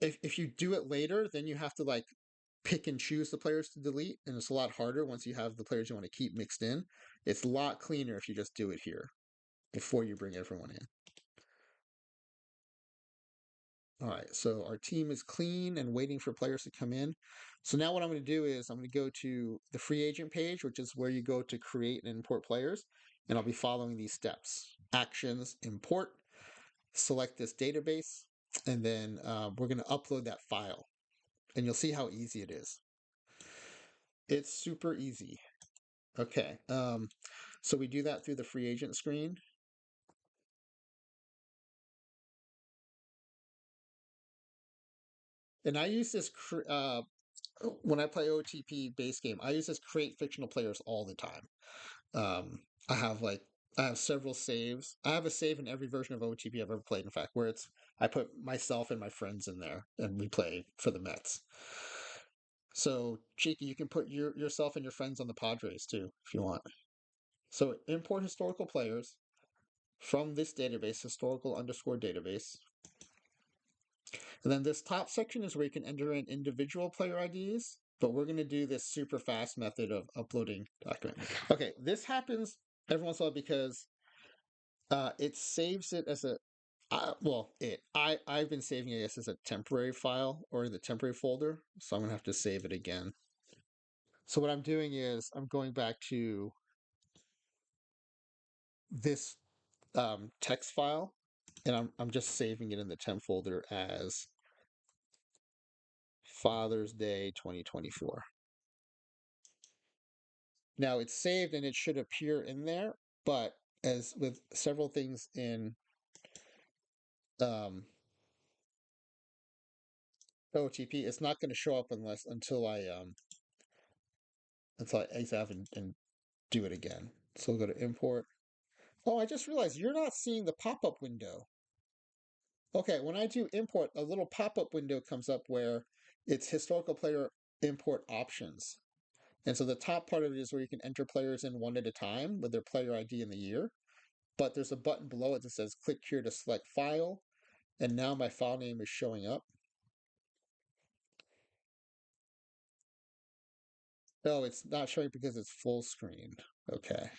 If you do it later, then you have to like pick and choose the players to delete, and it's a lot harder once you have the players you want to keep mixed in. It's a lot cleaner if you just do it here before you bring everyone in. All right, so our team is clean and waiting for players to come in. So now what I'm going to do is I'm going to go to the free agent page, which is where you go to create and import players. And I'll be following these steps. Actions, import, select this database, and then we're going to upload that file. And you'll see how easy it is. It's super easy. Okay, so we do that through the free agent screen. And I use this when I play OTP base game. I use this create fictional players all the time. Um, I have like I have several saves. I have a save in every version of OTP I've ever played. In fact, where it's I put myself and my friends in there, and we play for the Mets. So cheeky, you can put yourself and your friends on the Padres too if you want. So import historical players from this database, historical underscore database. And then this top section is where you can enter in individual player IDs, but we're going to do this super fast method of uploading document. Okay, this happens every once in a while because it saves it as a I've been saving it as a temporary file or the temporary folder, so I'm gonna have to save it again. So what I'm doing is I'm going back to this text file, and I'm just saving it in the temp folder as Father's Day 2024. Now it's saved and it should appear in there, but as with several things in um, OTP, it's not going to show up until I exit out and do it again. So we'll go to import. Oh, I just realized you're not seeing the pop-up window. Okay, when I do import, a little pop-up window comes up where it's historical player import options. And so the top part of it is where you can enter players in one at a time with their player ID in the year. But there's a button below it that says click here to select file. And now my file name is showing up. No, it's not showing because it's full screen. Okay.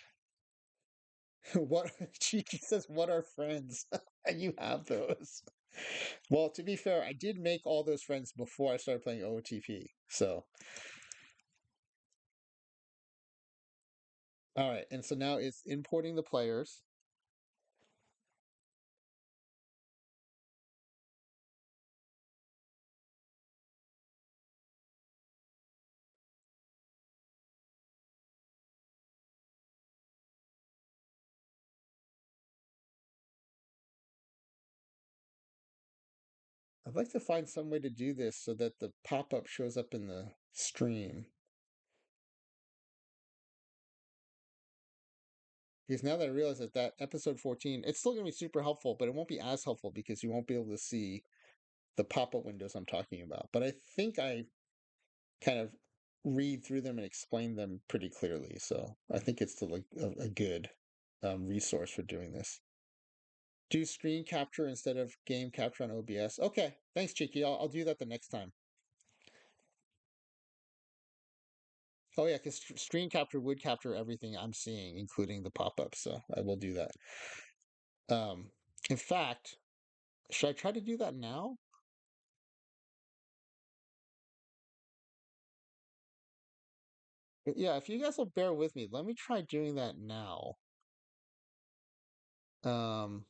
What Cheeky says, what are friends? And you have those. Well, to be fair, I did make all those friends before I started playing OTP. So, all right. And so now it's importing the players. I'd like to find some way to do this so that the pop-up shows up in the stream. Because now that I realize that episode 14, it's still going to be super helpful, but it won't be as helpful because you won't be able to see the pop-up windows I'm talking about. But I think I kind of read through them and explain them pretty clearly. So I think it's still a good resource for doing this. Do screen capture instead of game capture on OBS. Okay, thanks, Cheeky. I'll do that the next time. Oh yeah, because screen capture would capture everything I'm seeing, including the pop-ups. So I will do that. Um, in fact, should I try to do that now? Yeah, if you guys will bear with me, let me try doing that now. Um,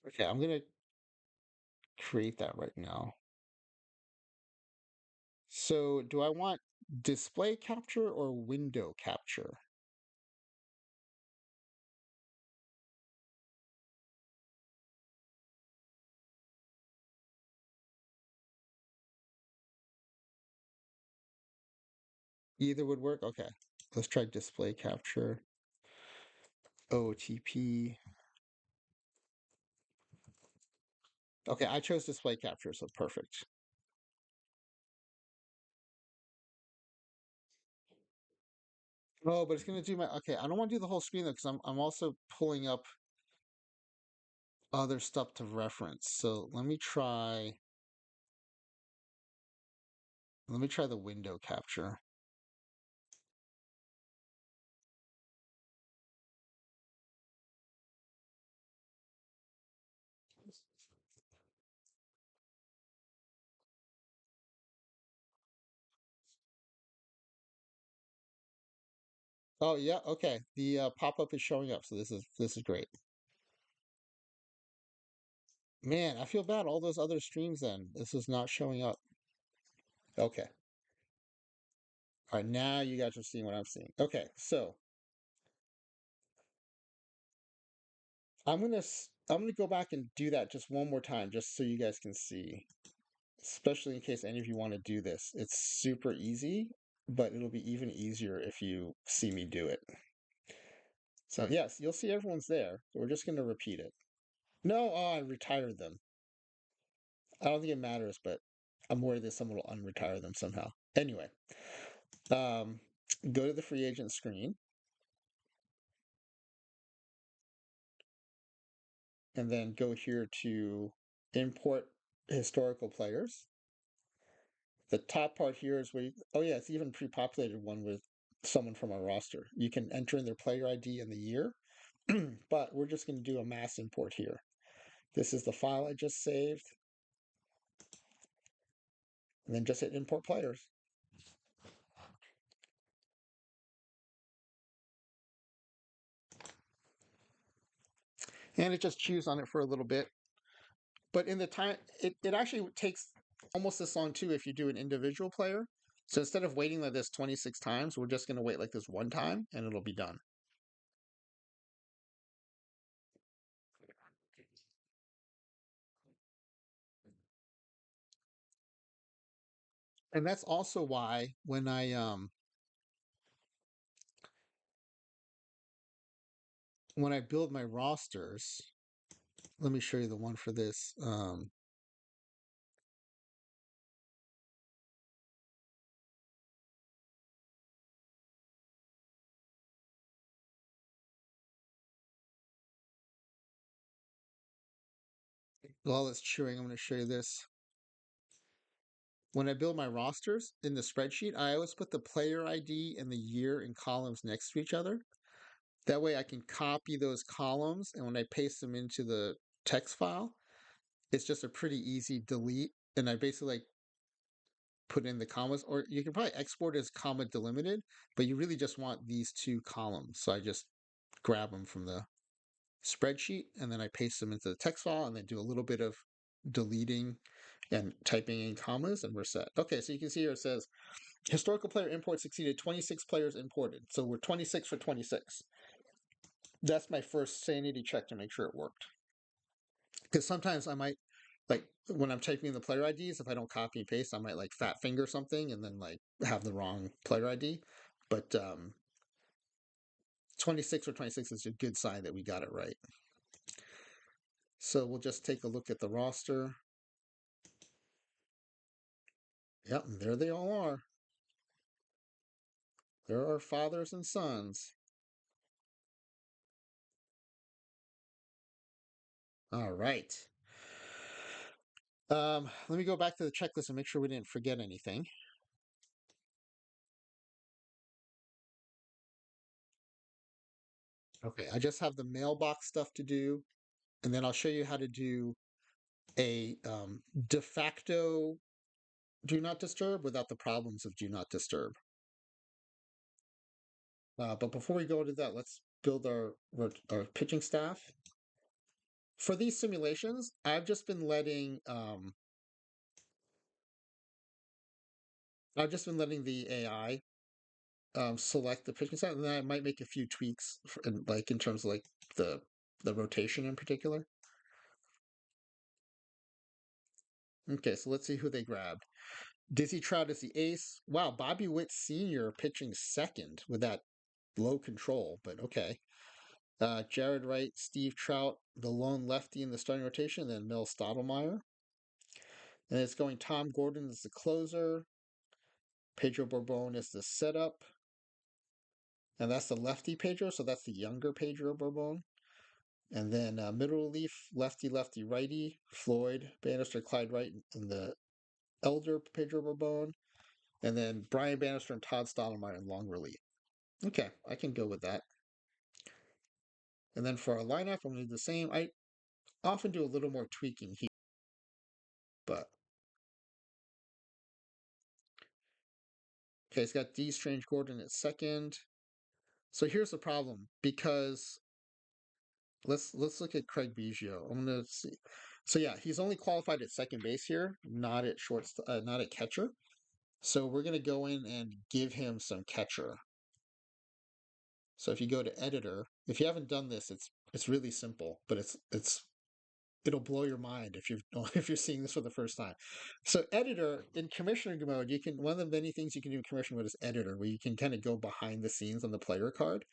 okay, I'm gonna create that right now. So, do I want display capture or window capture? Either would work. Okay, let's try display capture. OTP. Okay, I chose display capture, so perfect. Oh, but it's gonna do my okay. I don't want to do the whole screen though, because I'm also pulling up other stuff to reference. So let me try the window capture. Oh yeah, okay. The pop-up is showing up, so this is great. Man, I feel bad. All those other streams then. This is not showing up. Okay. All right, now you guys are seeing what I'm seeing. Okay, so I'm gonna go back and do that just one more time, just so you guys can see. Especially in case any of you want to do this. It's super easy, but it'll be even easier if you see me do it. So yes, you'll see everyone's there. So we're just gonna repeat it. No, oh, I retired them. I don't think it matters, but I'm worried that someone will unretire them somehow. Anyway, um, go to the free agent screen and then go here to import historical players. The top part here is where oh yeah, it's even pre-populated one with someone from our roster. You can enter in their player ID and the year, but we're just going to do a mass import here. This is the file I just saved, and then just hit import players. And it just chews on it for a little bit. But in the time, it actually takes almost this long too if you do an individual player. So instead of waiting like this 26 times, we're just going to wait like this one time and it'll be done. And that's also why when I build my rosters, let me show you the one for this. While it's chewing, I'm going to show you this. When I build my rosters in the spreadsheet, I always put the player ID and the year in columns next to each other. That way I can copy those columns, and when I paste them into the text file, it's just a pretty easy delete. And I basically like put in the commas, or you can probably export as comma delimited, but you really just want these two columns. So I just grab them from the spreadsheet and then I paste them into the text file and then do a little bit of deleting and typing in commas, and we're set. Okay, so you can see here it says historical player import succeeded, 26 players imported. So we're 26 for 26. That's my first sanity check to make sure it worked. Because sometimes I might, like, when I'm typing in the player IDs, if I don't copy and paste, I might like fat finger something and then like have the wrong player ID. But 26 or 26 is a good sign that we got it right. So we'll just take a look at the roster. Yep, and there they all are. There are fathers and sons. All right. Let me go back to the checklist and make sure we didn't forget anything. Okay, I just have the mailbox stuff to do, and then I'll show you how to do a de facto do not disturb without the problems of do not disturb. But before we go into that, let's build our pitching staff. For these simulations, I've just been letting the AI select the pitching staff, and then I might make a few tweaks, like in terms of like the rotation in particular. Okay, so let's see who they grabbed. Dizzy Trout is the ace. Wow, Bobby Witt Sr. pitching second with that low control, but okay. Jared Wright, Steve Trout, the lone lefty in the starting rotation, then Mel Stottlemyre. And it's going Tom Gordon as the closer, Pedro Bourbon is the setup, and that's the lefty Pedro, so that's the younger Pedro Bourbon. And then middle relief, lefty, lefty, righty, Floyd, Bannister, Clyde Wright, and the elder Pedro Bourbon. And then Brian Bannister and Todd Stottlemyre in long relief. Okay, I can go with that. And then for our lineup, I'm going to do the same. I often do a little more tweaking here, but okay, it's got D Strange Gordon at second. So here's the problem because let's look at Craig Biggio. I'm gonna see. So yeah, he's only qualified at second base here, not at not at catcher. So we're gonna go in and give him some catcher. So if you go to editor, if you haven't done this, it's really simple, but it'll blow your mind if you're if you're seeing this for the first time. So editor in commissioner mode, you can one of the many things you can do in commissioner mode is editor, where you can kind of go behind the scenes on the player card.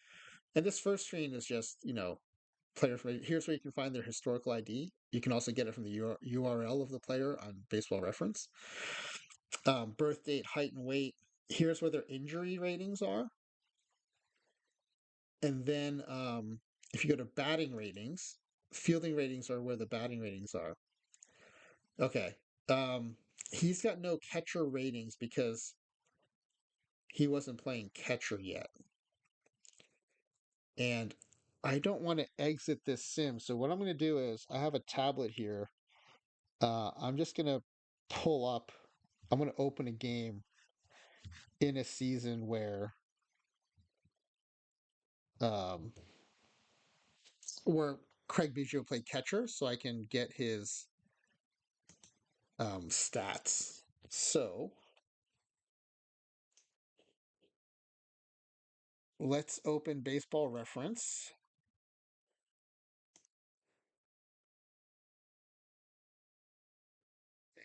And this first screen is just player. Here's where you can find their historical ID. You can also get it from the URL of the player on Baseball Reference. Birth date, height, and weight. Here's where their injury ratings are. And then if you go to batting ratings, fielding ratings are where the batting ratings are. Okay. Um, he's got no catcher ratings because he wasn't playing catcher yet. And I don't want to exit this sim. So what I'm going to do is I have a tablet here. I'm just going to pull up, I'm going to open a game in a season um, where Craig Biggio played catcher so I can get his stats. So let's open Baseball Reference.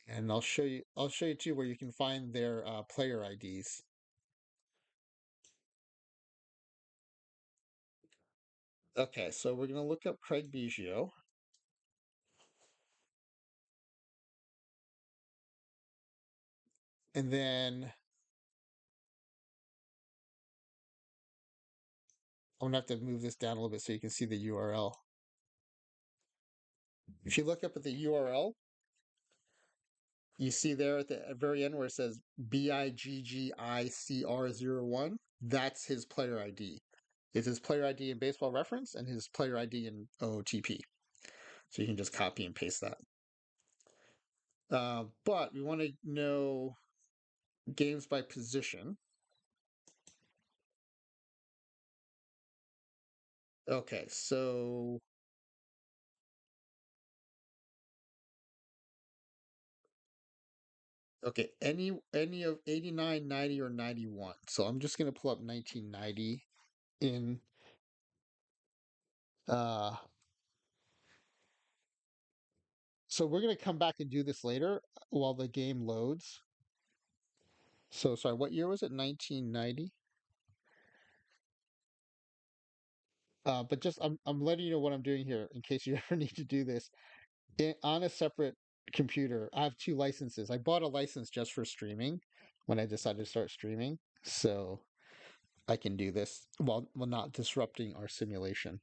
And I'll show you too where you can find their player IDs. Okay, so we're gonna look up Craig Biggio. And then I'm gonna have to move this down a little bit so you can see the URL. If you look up at the URL, you see there at the very end where it says BIGGICR01. That's his player ID. It's his player ID in Baseball Reference and his player ID in OOTP. So you can just copy and paste that. But we want to know games by position. Okay, so Okay, any of 89, 90, or 91. So I'm just gonna pull up 1990 in uh so we're gonna come back and do this later while the game loads. So sorry, what year was it? 1990. But just I'm letting you know what I'm doing here in case you ever need to do this. On a separate computer, I have two licenses. I bought a license just for streaming when I decided to start streaming, so I can do this while not disrupting our simulation.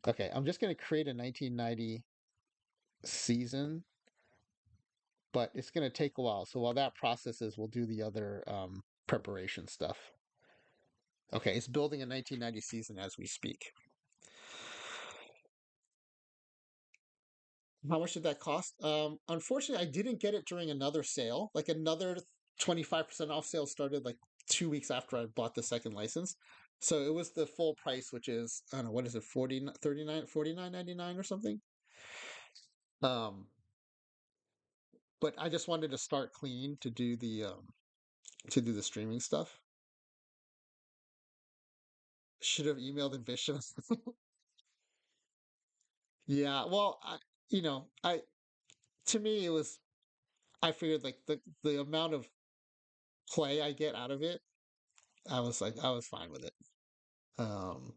Okay, I'm just going to create a 1990 season, but it's going to take a while. So while that processes, we'll do the other preparation stuff. Okay, it's building a 1990 season as we speak. How much did that cost? Unfortunately, I didn't get it during another sale. Like another 25% off sale started like 2 weeks after I bought the second license. So it was the full price, which is, I don't know, what is it, 40, 39, 49.99 or something? Um, but I just wanted to start clean to do the streaming stuff. Should have emailed Envision. Yeah, well, I to me it was I figured like the amount of play I get out of it, I was fine with it. Um,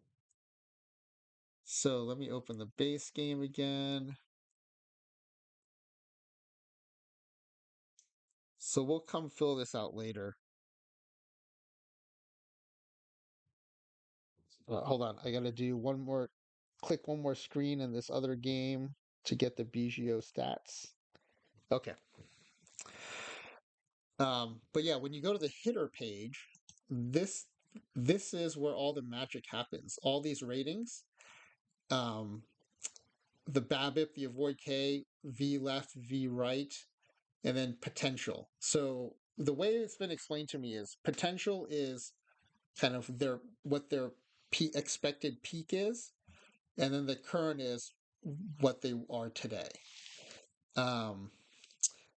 so let me open the base game again. So we'll come fill this out later. Hold on, I gotta do one more, click one more screen in this other game to get the BGO stats. Okay. But yeah, when you go to the hitter page, this this is where all the magic happens. All these ratings, um, the BABIP, the avoid K, V left, V right, and then potential. So the way it's been explained to me is potential is kind of their expected peak is, and then the current is what they are today. Um,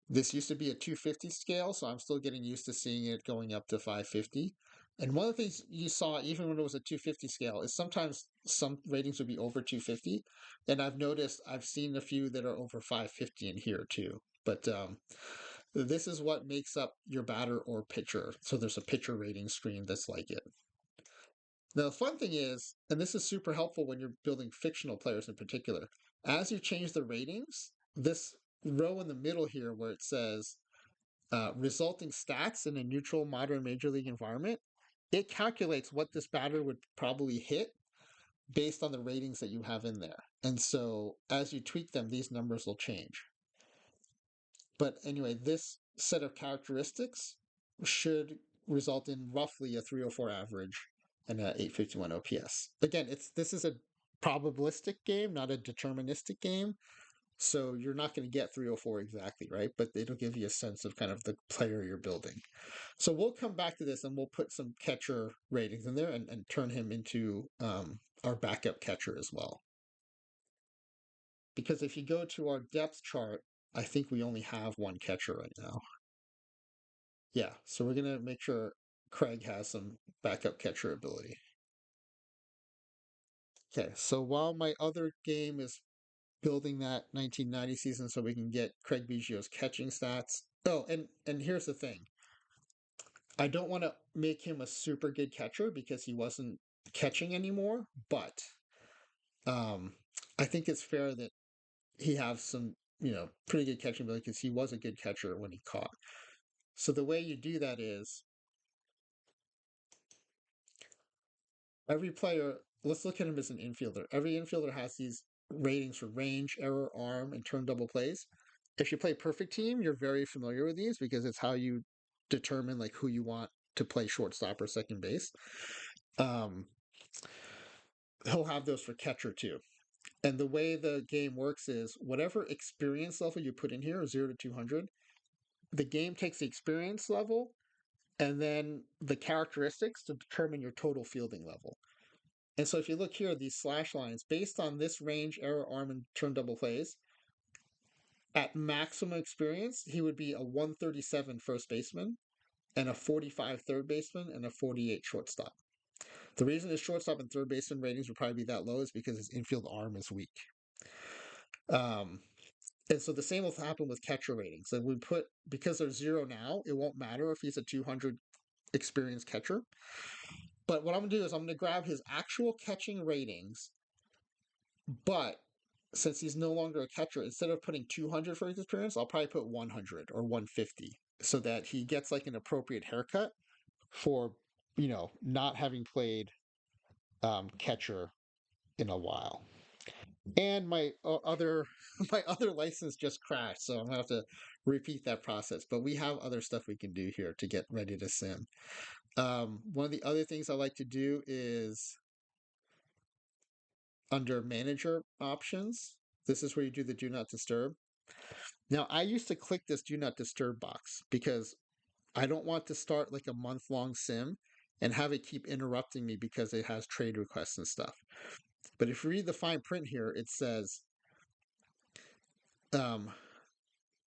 this used to be a 250 scale, so I'm still getting used to seeing it going up to 550. And one of the things you saw, even when it was a 250 scale, is sometimes some ratings would be over 250. And I've seen a few that are over 550 in here too. But this is what makes up your batter or pitcher. So there's a pitcher rating screen that's like it. Now, the fun thing is, and this is super helpful when you're building fictional players in particular, as you change the ratings, this row in the middle here where it says resulting stats in a neutral modern major league environment, it calculates what this batter would probably hit based on the ratings that you have in there. And so as you tweak them, these numbers will change. But anyway, this set of characteristics should result in roughly a 304 average and a 851 OPS. Again, this is a probabilistic game, not a deterministic game. So you're not going to get 304 exactly, right? But it'll give you a sense of kind of the player you're building. So we'll come back to this and we'll put some catcher ratings in there and turn him into our backup catcher as well. Because if you go to our depth chart, I think we only have one catcher right now. Yeah, so we're going to make sure Craig has some backup catcher ability. Okay, so while my other game is building that 1990 season so we can get Craig Biggio's catching stats. Oh, and here's the thing. I don't want to make him a super good catcher because he wasn't catching anymore, but um, I think it's fair that he has some, pretty good catching ability because he was a good catcher when he caught. So the way you do that is every player, let's look at him as an infielder. Every infielder has these ratings for range, error, arm, and turn double plays. If you play perfect team, you're very familiar with these because it's how you determine like who you want to play shortstop or second base. Um, he'll have those for catcher too. And the way the game works is whatever experience level you put in here, 0 to 200, the game takes the experience level and then the characteristics to determine your total fielding level. And so if you look here, these slash lines, based on this range, error, arm, and turn double plays, At maximum experience, he would be a 137 first baseman and a 45 third baseman and a 48 shortstop. The reason his shortstop and third baseman ratings would probably be that low is because his infield arm is weak. Um, and so the same will happen with catcher ratings. And we put, because they're zero now, it won't matter if he's a 200 experienced catcher. But what I'm going to do is I'm going to grab his actual catching ratings, but since he's no longer a catcher, instead of putting 200 for his experience, I'll probably put 100 or 150 so that he gets like an appropriate haircut for, not having played catcher in a while. And my other my other license just crashed, so I'm gonna have to repeat that process. But we have other stuff we can do here to get ready to sim. One of the other things I like to do is under manager options. This is where you do the do not disturb. Now, I used to click this do not disturb box because I don't want to start like a month long sim and have it keep interrupting me because it has trade requests and stuff. But if you read the fine print here, it says um,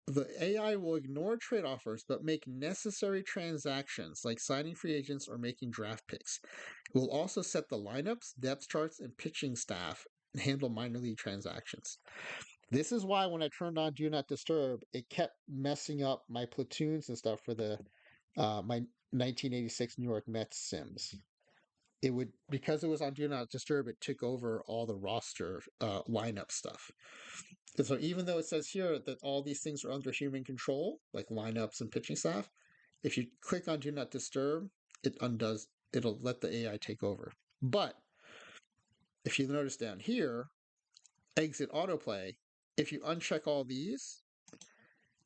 the AI will ignore trade offers but make necessary transactions like signing free agents or making draft picks. It will also set the lineups, depth charts, and pitching staff and handle minor league transactions. This is why when I turned on Do Not Disturb, it kept messing up my platoons and stuff for the my 1986 New York Mets Sims. It would, because it was on Do Not Disturb, it took over all the roster lineup stuff. And so even though it says here that all these things are under human control, like lineups and pitching staff, if you click on Do Not Disturb, it undoes, it'll let the AI take over. But if you notice down here, exit autoplay, if you uncheck all these,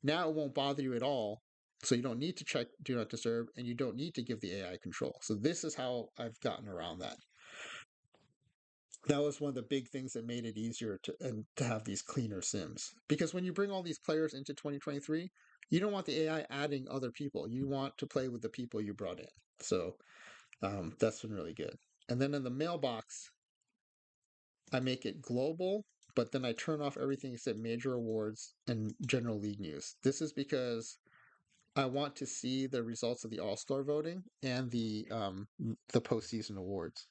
now it won't bother you at all. So you don't need to check Do Not Disturb and you don't need to give the AI control. So this is how I've gotten around that. That was one of the big things that made it easier to have these cleaner sims. Because when you bring all these players into 2023, you don't want the AI adding other people. You want to play with the people you brought in. So that's been really good. And then in the mailbox, I make it global, but then I turn off everything except major awards and general league news. This is because I want to see the results of the All Star voting and the postseason awards.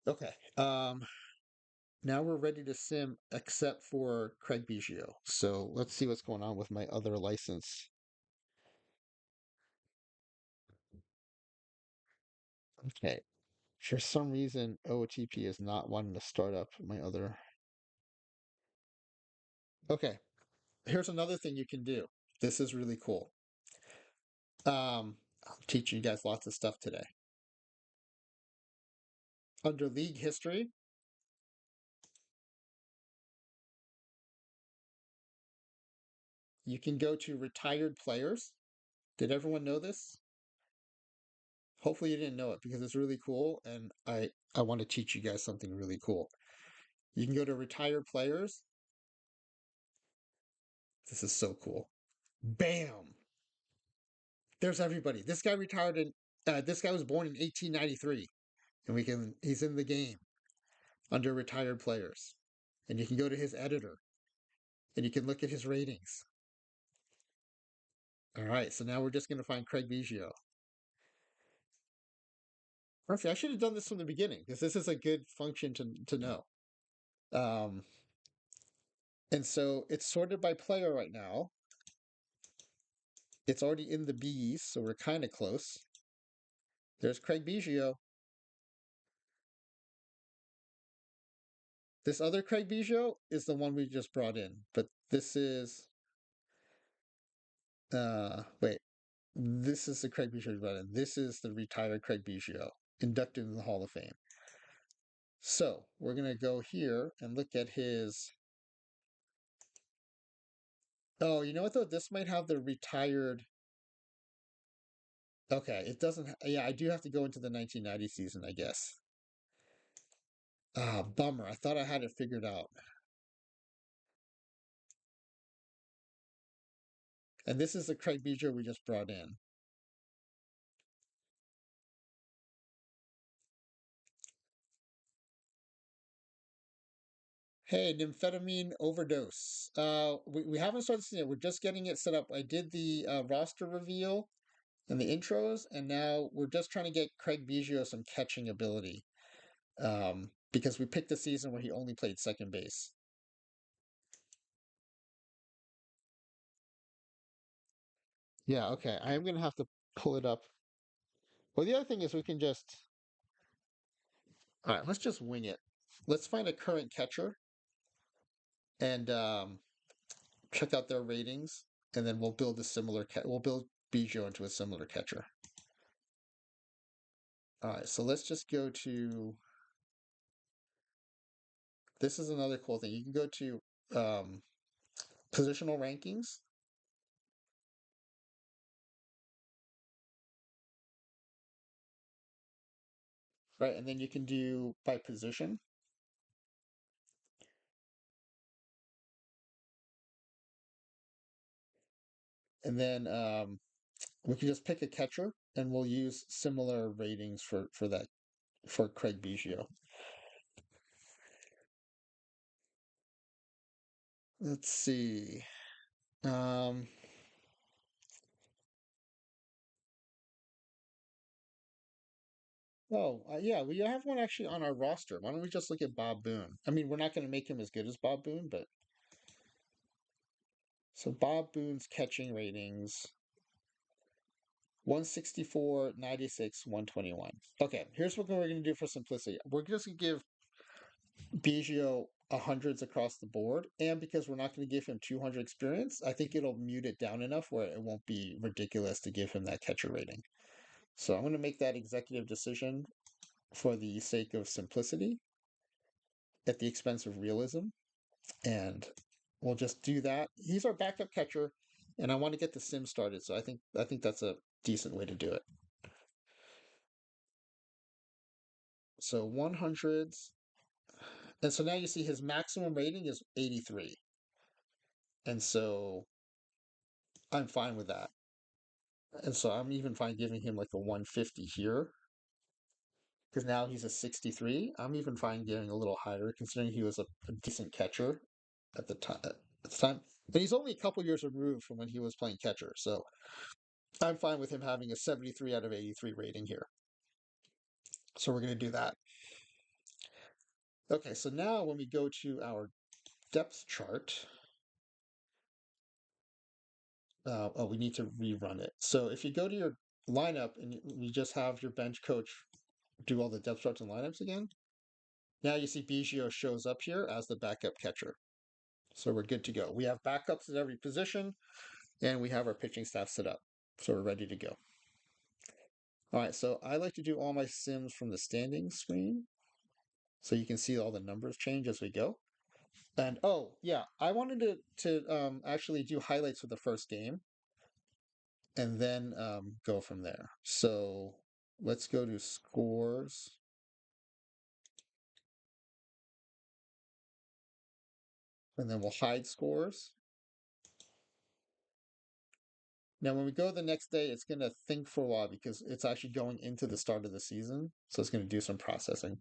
Okay. Now we're ready to sim except for Craig Biggio. So let's see what's going on with my other license. Okay. For some reason, OTP is not wanting to start up my other. Okay. Here's another thing you can do. This is really cool. I'm teaching you guys lots of stuff today. Under league history, you can go to retired players. Did everyone know this? Hopefully you didn't know it because it's really cool and I want to teach you guys something really cool. You can go to retired players. This is so cool. Bam! There's everybody. This guy retired in this guy was born in 1893 and he's in the game under retired players. And you can go to his editor and you can look at his ratings. All right, so now we're just going to find Craig Biggio. Perfect. I should have done this from the beginning because this is a good function to know. Um, and so it's sorted by player right now. It's already in the B's, so we're kind of close. There's Craig Biggio. This other Craig Biggio is the one we just brought in, but this is wait, this is the Craig Biggio we brought in. This is the retired Craig Biggio, inducted in the Hall of Fame. So we're gonna go here and look at his. Oh, you know what though? This might have the retired. Okay, it doesn't. Yeah, I do have to go into the 1990 season, I guess. Ah, bummer. I thought I had it figured out. And this is the Craig Biggio we just brought in. Hey, nymphetamine overdose. We haven't started seeing it. We're just getting it set up. I did the roster reveal and the intros, and now we're just trying to get Craig Biggio some catching ability. Because we picked a season where he only played second base. Yeah, okay. I am gonna have to pull it up. Well, the other thing is we can just. All right, let's just wing it. Let's find a current catcher and check out their ratings, and then we'll build a similar. We'll build Biggio into a similar catcher. All right, so let's just go to. This is another cool thing. You can go to um, positional rankings, right? And then you can do by position, and then we can just pick a catcher, and we'll use similar ratings for that for Craig Biggio. Let's see. Um, yeah, we have one actually on our roster. Why don't we just look at Bob Boone? I mean, we're not going to make him as good as Bob Boone, but so Bob Boone's catching ratings 164, 96, 121. Okay, here's what we're going to do for simplicity. We're just going to give Biggio hundreds across the board, and because we're not going to give him 200 experience, I think it'll mute it down enough where it won't be ridiculous to give him that catcher rating. So I'm going to make that executive decision for the sake of simplicity at the expense of realism. And we'll just do that. He's our backup catcher, and I want to get the sim started. So I think that's a decent way to do it. So 100s, and so now you see his maximum rating is 83, and so I'm fine with that. And so I'm even fine giving him like a 150 here because now he's a 63. I'm even fine getting a little higher considering he was a decent catcher at the time. At the time, and he's only a couple years removed from when he was playing catcher, so I'm fine with him having a 73 out of 83 rating here. So we're going to do that. Okay, so now when we go to our depth chart, we need to rerun it. So if you go to your lineup and you just have your bench coach do all the depth charts and lineups again, now you see Biggio shows up here as the backup catcher. So we're good to go. We have backups at every position, and we have our pitching staff set up. So we're ready to go. All right, so I like to do all my sims from the standings screen so you can see all the numbers change as we go. And oh yeah, I wanted to actually do highlights for the first game and then go from there. So let's go to scores, and then we'll hide scores. Now, when we go the next day, it's going to think for a while because it's actually going into the start of the season. So it's going to do some processing.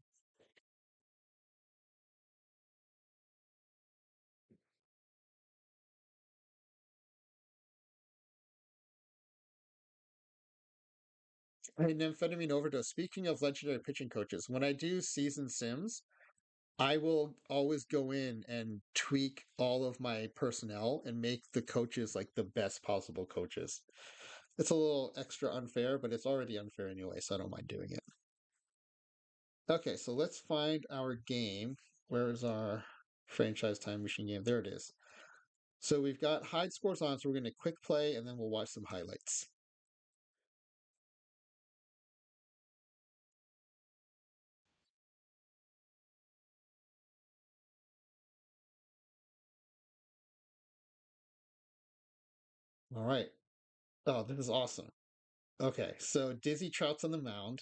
Hey, amphetamine overdose. Speaking of legendary pitching coaches, when I do season sims, I will always go in and tweak all of my personnel and make the coaches like the best possible coaches. It's a little extra unfair, but it's already unfair anyway, so I don't mind doing it. Okay, so let's find our game. Where is our franchise time machine game? There it is. So we've got hide scores on, so we're going to quick play and then we'll watch some highlights. All right. Oh, this is awesome. Okay, so Dizzy Trout's on the mound,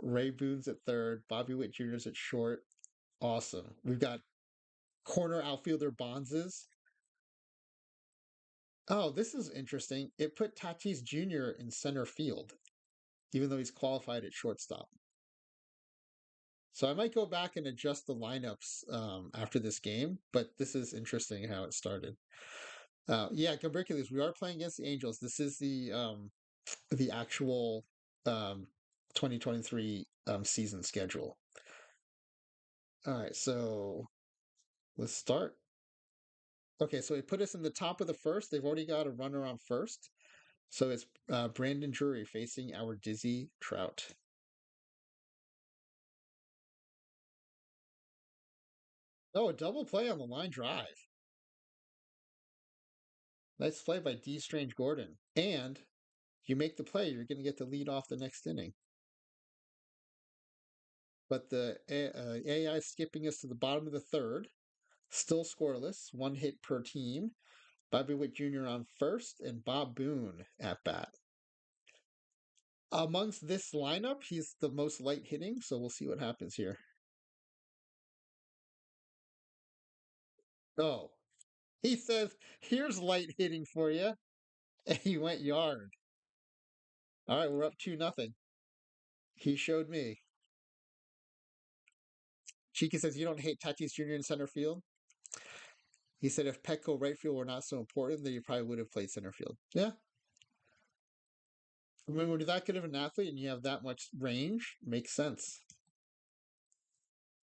Ray Boone's at third, Bobby Witt Jr.'s at short. Awesome. We've got corner outfielder Bonzes. Oh, this is interesting. It put Tatis Jr. in center field, even though he's qualified at shortstop. So I might go back and adjust the lineups after this game, but this is interesting how it started. Yeah, Hercules, we are playing against the Angels. This is the actual um, 2023 season schedule. All right, so let's start. Okay, so they put us in the top of the first. They've already got a runner on first. So it's Brandon Drury facing our Dizzy Trout. Oh, a double play on the line drive. Nice play by D. Strange Gordon. And you make the play, you're going to get the lead off the next inning. But the AI skipping us to the bottom of the third. Still scoreless, one hit per team. Bobby Witt Jr. on first, and Bob Boone at bat. Amongst this lineup, he's the most light hitting, so we'll see what happens here. Oh, he says, "Here's light hitting for you," and he went yard. All right, we're up 2-0. He showed me. Chika says, "You don't hate Tatis Jr. in center field?" He said, "If Petco right field were not so important, then you probably would have played center field." Yeah. I mean, when you're that good of an athlete and you have that much range, makes sense.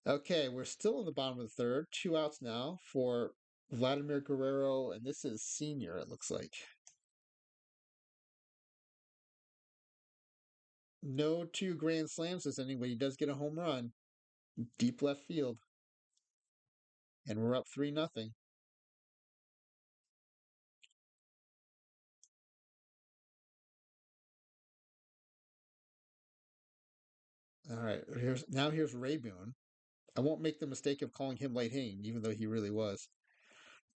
Okay, we're still in the bottom of the third. 2 outs now for Vladimir Guerrero, and this is senior, it looks like. No two grand slams this inning, but he does get a home run. Deep left field. And we're up 3-0. All right, here's Ray Boone. I won't make the mistake of calling him light hitting, even though he really was.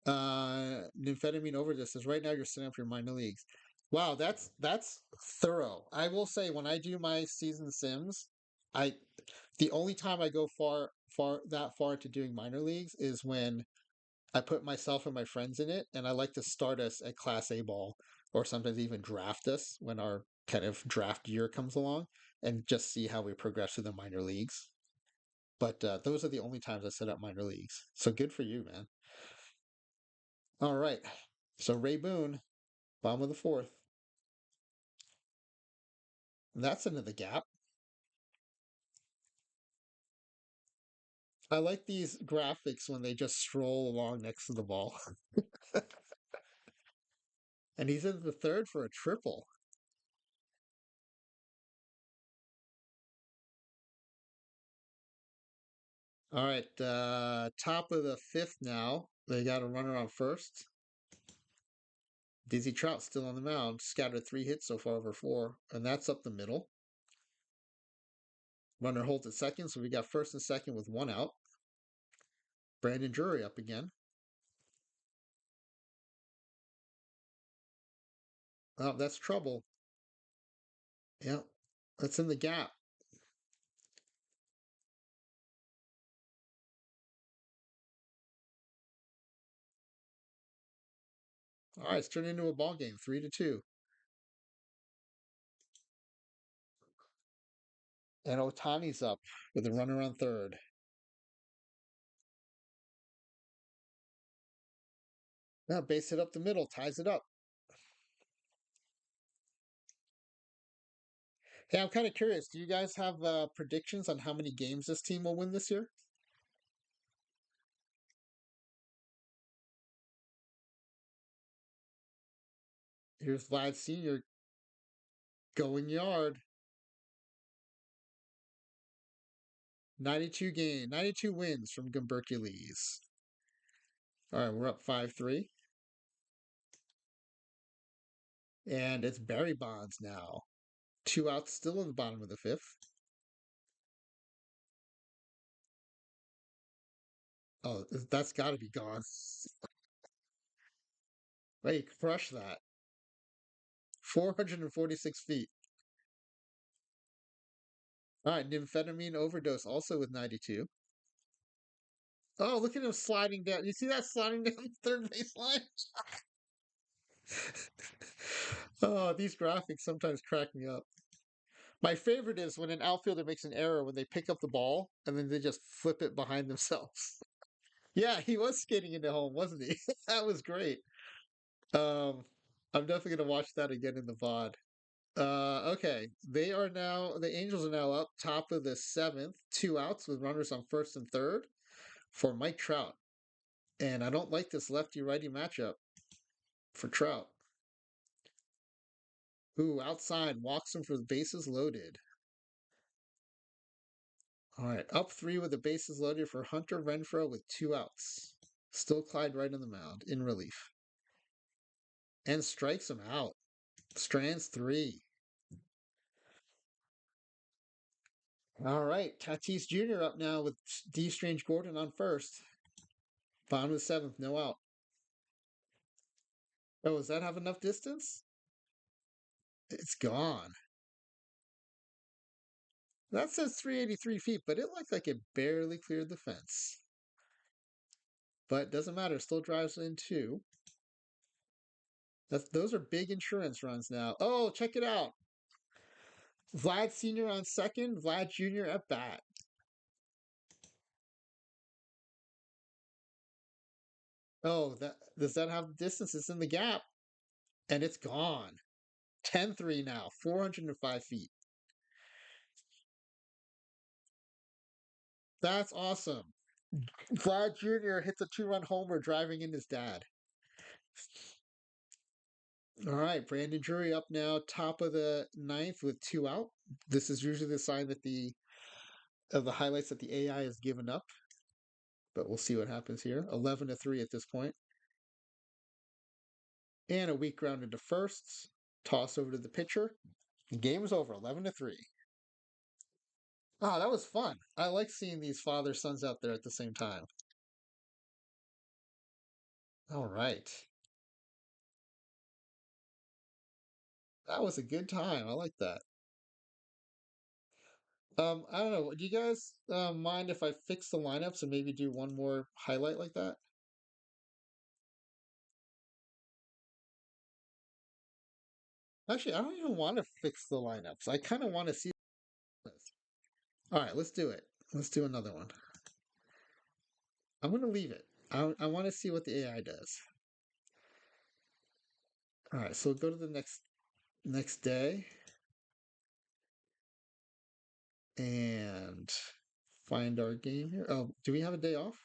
Nymphetamine overdose says right now you're setting up your minor leagues. Wow, that's thorough. I will say when I do my season sims, I the only time I go far to doing minor leagues is when I put myself and my friends in it, and I like to start us at Class A ball, or sometimes even draft us when our kind of draft year comes along, and just see how we progress through the minor leagues. But those are the only times I set up minor leagues. So good for you, man. All right. So Ray Boone, bottom of the fourth. That's into the gap. I like these graphics when they just stroll along next to the ball. And he's in the third for a triple. All right, top of the fifth now. They got a runner on first. Dizzy Trout still on the mound. Scattered 3 hits so far over 4, and that's up the middle. Runner holds at second, so we got first and second with 1 out. Brandon Drury up again. Oh, that's trouble. Yeah, that's in the gap. All right, it's turned into a ball game, 3-2. And Otani's up with a runner on third. Now base it up the middle, ties it up. Hey, I'm kind of curious. Do you guys have predictions on how many games this team will win this year? Here's Vlad Sr. going yard. 92 wins from Gumbercules. All right, we're up 5-3. And it's Barry Bonds now. 2 outs still in the bottom of the fifth. Oh, that's got to be gone. Wait, crush that. 446 feet. All right, nymphetamine overdose also with 92. Oh, look at him sliding down. You see that sliding down the third baseline? Oh, these graphics sometimes crack me up. My favorite is when an outfielder makes an error when they pick up the ball and then they just flip it behind themselves. Yeah, he was skating into home, wasn't he? That was great. Um, I'm definitely gonna watch that again in the VOD. Okay. The Angels are now up top of the seventh, two outs with runners on first and third for Mike Trout. And I don't like this lefty righty matchup for Trout. Who outside walks him for the bases loaded. All right, up three with the bases loaded for Hunter Renfroe with two outs. Still Clyde right on the mound in relief. And strikes him out. Strands three. All right, Tatis Jr. up now with D. Strange Gordon on first. Bottom of the seventh, no out. Oh, does that have enough distance? It's gone. That says 383 feet, but it looked like it barely cleared the fence. But doesn't matter, still drives in two. Those are big insurance runs now. Oh, check it out. Vlad Sr. on second, Vlad Jr. at bat. Oh, that does that have distance? It's in the gap, and it's gone. 10-3 now, 405 feet. That's awesome. Vlad Jr. hits a two-run homer driving in his dad. All right, Brandon Drury up now, top of the ninth with two out. This is usually the sign that the highlights that the AI has given up, but we'll see what happens here. 11-3 at this point. And a weak ground into first. Toss over to the pitcher. The game is over, 11-3. Oh, that was fun. I like seeing these father sons out there at the same time. All right. That was a good time. I like that. I don't know. Do you guys mind if I fix the lineups and maybe do one more highlight like that? Actually, I don't even want to fix the lineups. I kind of want to see this. All right, let's do it. Let's do another one. I'm going to leave it. I want to see what the AI does. All right, so we'll go to the next day and find our game here. Oh, do we have a day off?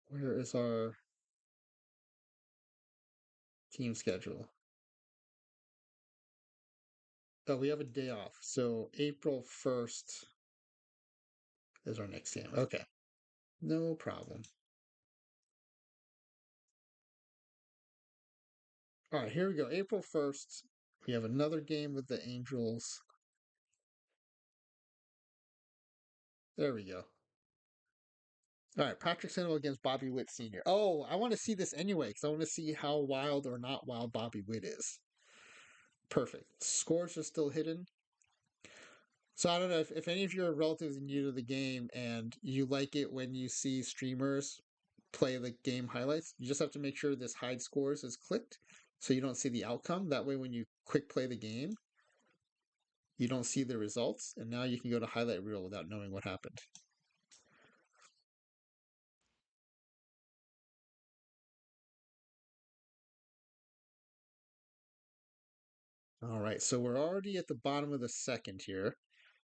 Where is our team schedule? Oh, we have a day off. So April 1st is our next game. Okay. No problem. All right, here we go. April 1st. We have another game with the Angels. There we go. All right, Patrick Sandoval against Bobby Witt Sr. Oh, I want to see this anyway because I want to see how wild or not wild Bobby Witt is. Perfect. Scores are still hidden. So I don't know if any of you are relatively new to the game and you like it when you see streamers play the game highlights, you just have to make sure this hide scores is clicked so you don't see the outcome. That way, when you quick play the game, you don't see the results. And now you can go to highlight reel without knowing what happened. All right, so we're already at the bottom of the second here.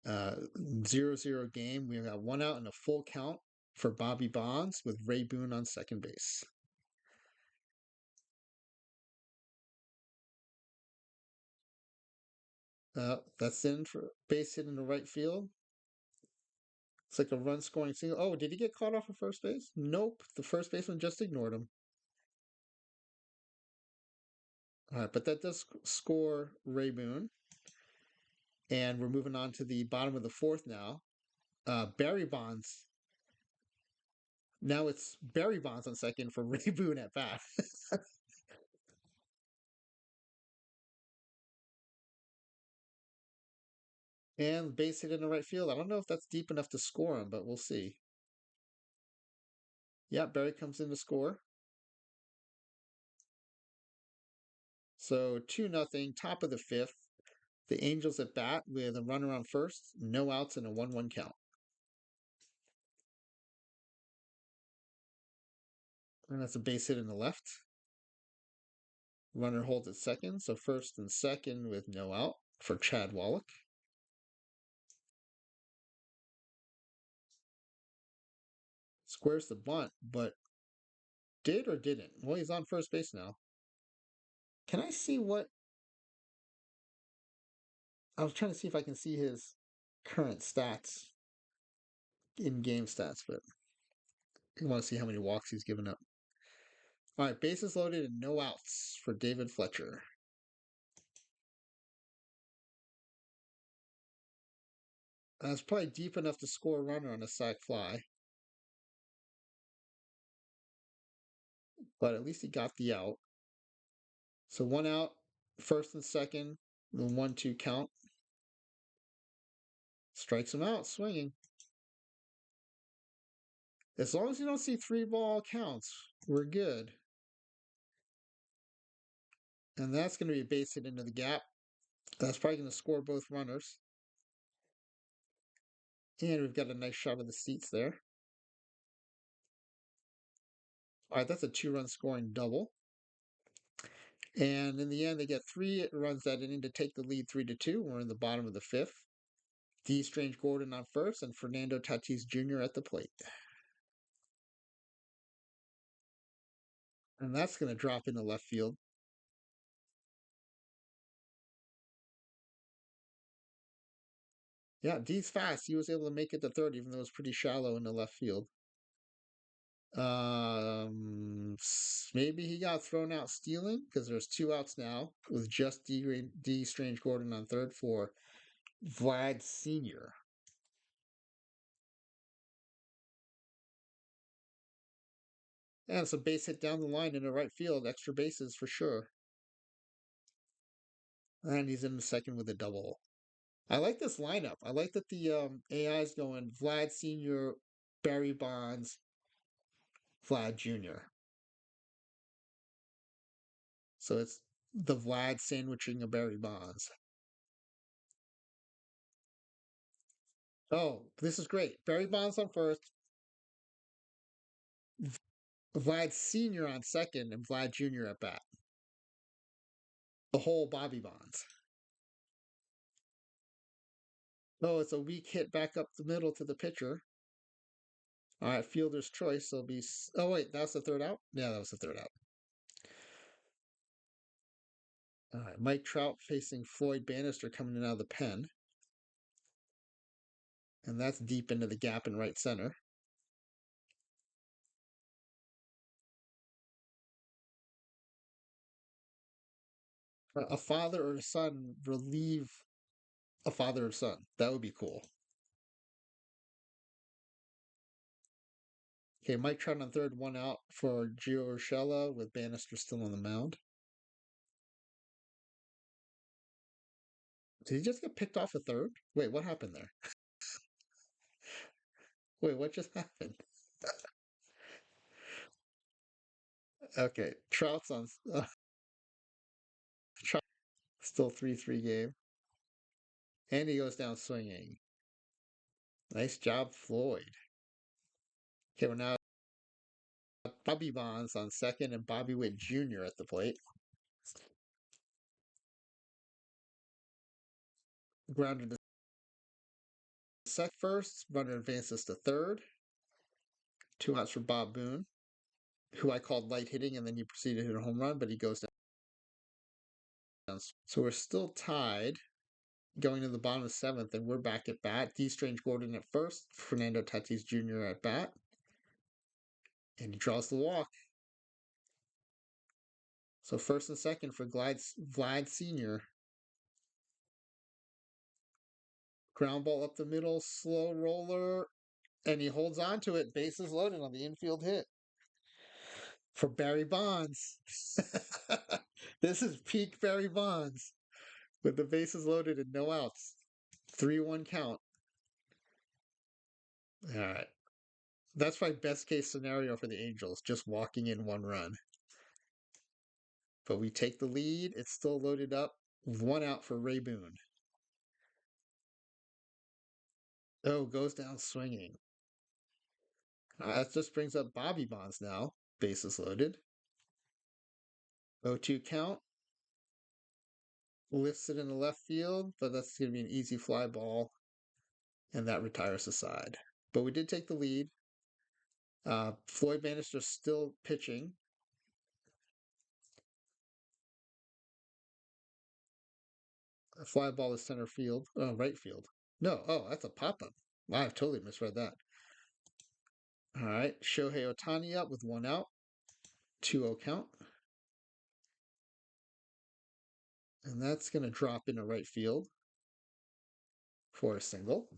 0-0 game. We've got one out and a full count for Bobby Bonds with Ray Boone on second base. That's in for base hit in the right field. It's like a run scoring single. Oh, did he get caught off of first base? Nope. The first baseman just ignored him. All right, but that does score Ray Boone. And we're moving on to the bottom of the fourth now. Barry Bonds. Now it's Barry Bonds on second for Ray Boone at bat. And base hit in the right field. I don't know if that's deep enough to score him, but we'll see. Yeah, Barry comes in to score. So 2-0, top of the fifth. The Angels at bat with a runner on first, no outs, and a 1-1 count. And that's a base hit in the left. Runner holds at second, so first and second with no out for Chad Wallach. Squares the bunt, but did or didn't? Well, he's on first base now. Can I see what? I was trying to see if I can see his current stats in game stats, but I want to see how many walks he's given up. All right, bases loaded and no outs for David Fletcher. That's probably deep enough to score a runner on a sac fly, but at least he got the out. So 1 out, first and second, the 1-2 count. Strikes him out, swinging. As long as you don't see 3-ball counts, we're good. And that's going to be a base hit into the gap. That's probably going to score both runners. And we've got a nice shot of the seats there. All right, that's a 2-run scoring double. And in the end, they get 3 runs that inning to take the lead 3-2. We're in the bottom of the fifth. D. Strange Gordon on first, and Fernando Tatis Jr. at the plate. And that's going to drop into left field. Yeah, D's fast. He was able to make it to third, even though it was pretty shallow in the left field. Maybe he got thrown out stealing because there's 2 outs now with just D. Strange Gordon on third for Vlad Sr. And it's a base hit down the line in the right field, extra bases for sure. And he's in the second with a double. I like this lineup. I like that the AI is going Vlad Sr., Barry Bonds, Vlad Jr. So it's the Vlad sandwiching of Barry Bonds. Oh, this is great. Barry Bonds on first, Vlad Sr. on second, and Vlad Jr. at bat. The whole Bobby Bonds. Oh, it's a weak hit back up the middle to the pitcher. All right, fielder's choice. There'll be. Oh, wait, that's the third out? Yeah, that was the third out. All right, Mike Trout facing Floyd Bannister coming in out of the pen. And that's deep into the gap in right center. A father or a son relieve a father or son. That would be cool. Okay, Mike Trout on third, 1 out for Gio Urshela with Bannister still on the mound. Did he just get picked off a third? Wait, what happened there? Wait, what just happened? Okay, Trout's on. Trout still 3-3 game. And he goes down swinging. Nice job, Floyd. Okay, we're now Bobby Bonds on second and Bobby Witt Jr. at the plate. Grounded to first. Runner advances to third. 2 outs for Bob Boone, who I called light hitting, and then he proceeded to hit a home run, but he goes down. So we're still tied going to the bottom of the seventh, and we're back at bat. D. Strange Gordon at first, Fernando Tatis Jr. at bat. And he draws the walk. So first and second for Vlad Sr. Ground ball up the middle, slow roller, and he holds on to it. Bases loaded on the infield hit for Barry Bonds. This is peak Barry Bonds with the bases loaded and no outs. 3-1 count. All right. That's my best case scenario for the Angels, just walking in 1 run. but we take the lead. It's still loaded up. One out for Ray Boone. Oh, goes down swinging. That just brings up Bobby Bonds now. Bases loaded. 0-2 count. Lifts it in the left field, but that's going to be an easy fly ball, and that retires the side. But we did take the lead. Floyd Bannister still pitching. A fly ball is center field, right field. No, oh, that's a pop up. I've totally misread that. All right, Shohei Ohtani up with one out, 2-0 count. And that's going to drop into right field for a single.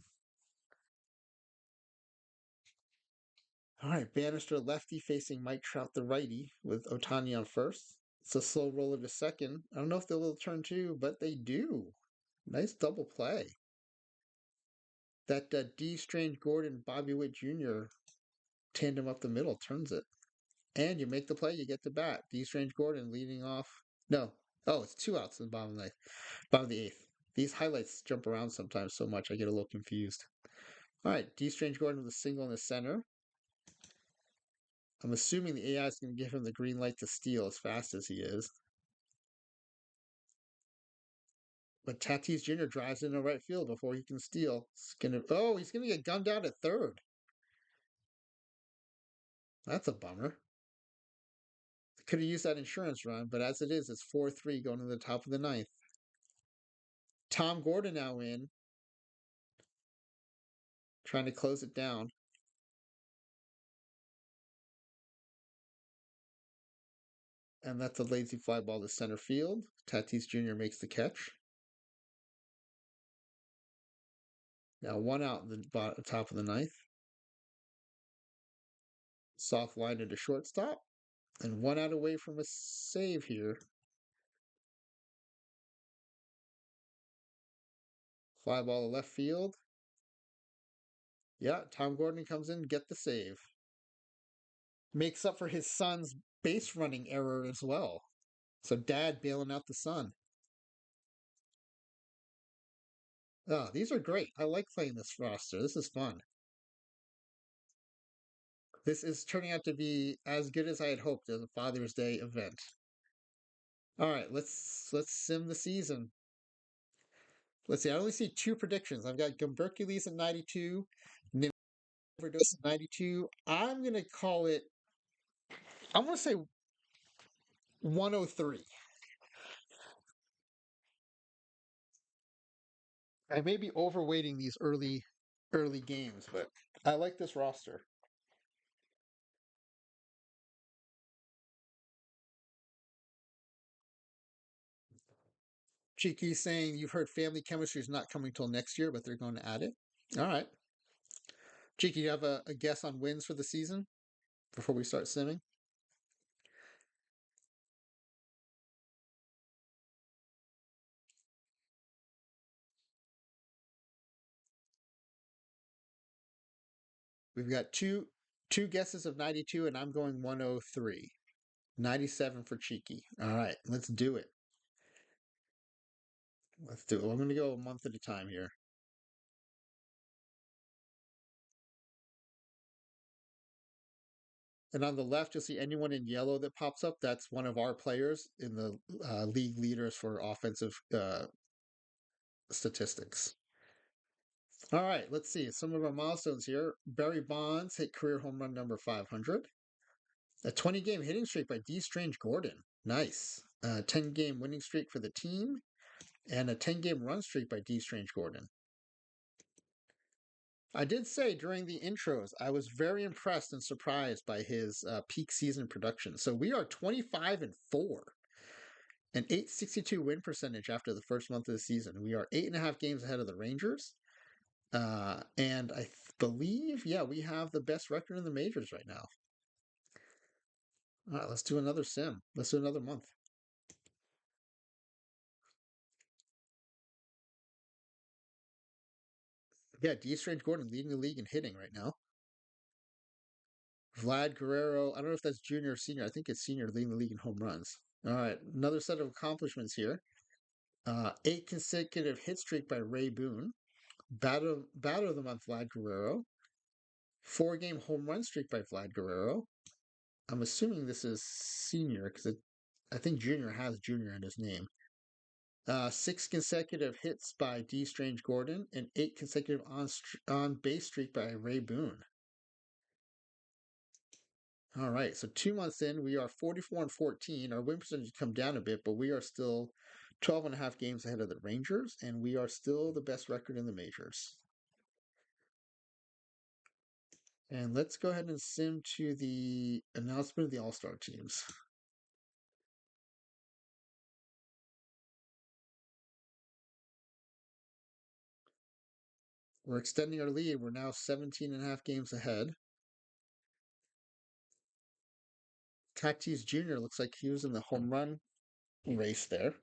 All right, Bannister lefty facing Mike Trout the righty with Ohtani on first. It's a slow roller to second. I don't know if they'll turn two, but they do. Nice double play. That D. Strange Gordon Bobby Witt Jr. tandem up the middle turns it. And you make the play, you get the bat. D. Strange Gordon leading off. No. Oh, it's two outs in the bottom of the eighth. These highlights jump around sometimes so much I get a little confused. All right, D. Strange Gordon with a single in the center. I'm assuming the AI is going to give him the green light to steal as fast as he is. But Tatis Jr. drives into right field before he can steal. He's gonna get gunned out at third. That's a bummer. Could have used that insurance run, but as it is, it's 4-3 going to the top of the ninth. Tom Gordon now in, trying to close it down. And that's a lazy fly ball to center field. Tatis Jr. makes the catch. Now one out in the top of the ninth. Soft line into shortstop. And one out away from a save here. Fly ball to left field. Yeah, Tom Gordon comes in, get the save. Makes up for his son's base running error as well. So dad bailing out the son. Oh, these are great. I like playing this roster. This is fun. This is turning out to be as good as I had hoped as a Father's Day event. All right, let's sim the season. Let's see. I only see two predictions. I've got Gumbercules at 92, Overdose at 92. I'm gonna call it. I'm gonna say 103. I may be overweighting these early games, but I like this roster. Cheeky's saying you've heard family chemistry is not coming till next year, but they're going to add it. All right. Cheeky, you have a guess on wins for the season before we start simming? We've got two guesses of 92, and I'm going 103. 97 for Cheeky. All right, let's do it. Let's do it. I'm going to go a month at a time here. And on the left, you'll see anyone in yellow that pops up. That's one of our players in the league leaders for offensive statistics. All right, let's see some of our milestones here. Barry Bonds hit career home run number 500. A 20-game hitting streak by D. Strange Gordon. Nice. A 10-game winning streak for the team. And a 10-game run streak by D. Strange Gordon. I did say during the intros, I was very impressed and surprised by his peak season production. So we are 25-4, an 862 win percentage after the first month of the season. We are 8.5 games ahead of the Rangers. And I believe, yeah, we have the best record in the majors right now. All right, let's do another sim. Let's do another month. Yeah, D. Strange Gordon leading the league in hitting right now. Vlad Guerrero, I don't know if that's junior or senior. I think it's senior leading the league in home runs. All right, another set of accomplishments here. Eight consecutive hit streak by Ray Boone. Batter of the month, Vlad Guerrero. 4-game home run streak by Vlad Guerrero. I'm assuming this is senior because I think junior has junior in his name. 6 consecutive hits by D. Strange Gordon and 8 consecutive on base streak by Ray Boone. All right, so 2 months in, we are 44 and 14. Our win percentage come down a bit, but we are still 12 and a half games ahead of the Rangers, and we are still the best record in the majors. And let's go ahead and sim to the announcement of the All-Star teams. We're extending our lead. We're now 17 and a half games ahead. Tatis Jr. looks like he was in the home run race there.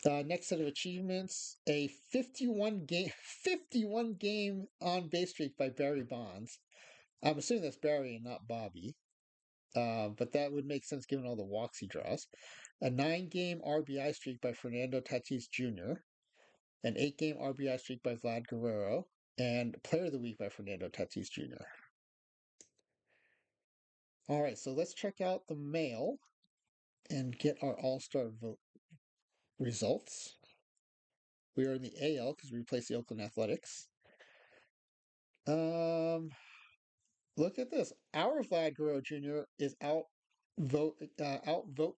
Next set of achievements: a 51 game on base streak by Barry Bonds. I'm assuming that's Barry and not Bobby, but that would make sense given all the walks he draws. A 9-game RBI streak by Fernando Tatis Jr. An 8-game RBI streak by Vlad Guerrero, and Player of the Week by Fernando Tatis Jr. All right, so let's check out the mail and get our All-Star vote results. We are in the AL because we replaced the Oakland Athletics. Look at this. Our Vlad Guerrero Jr. is outvote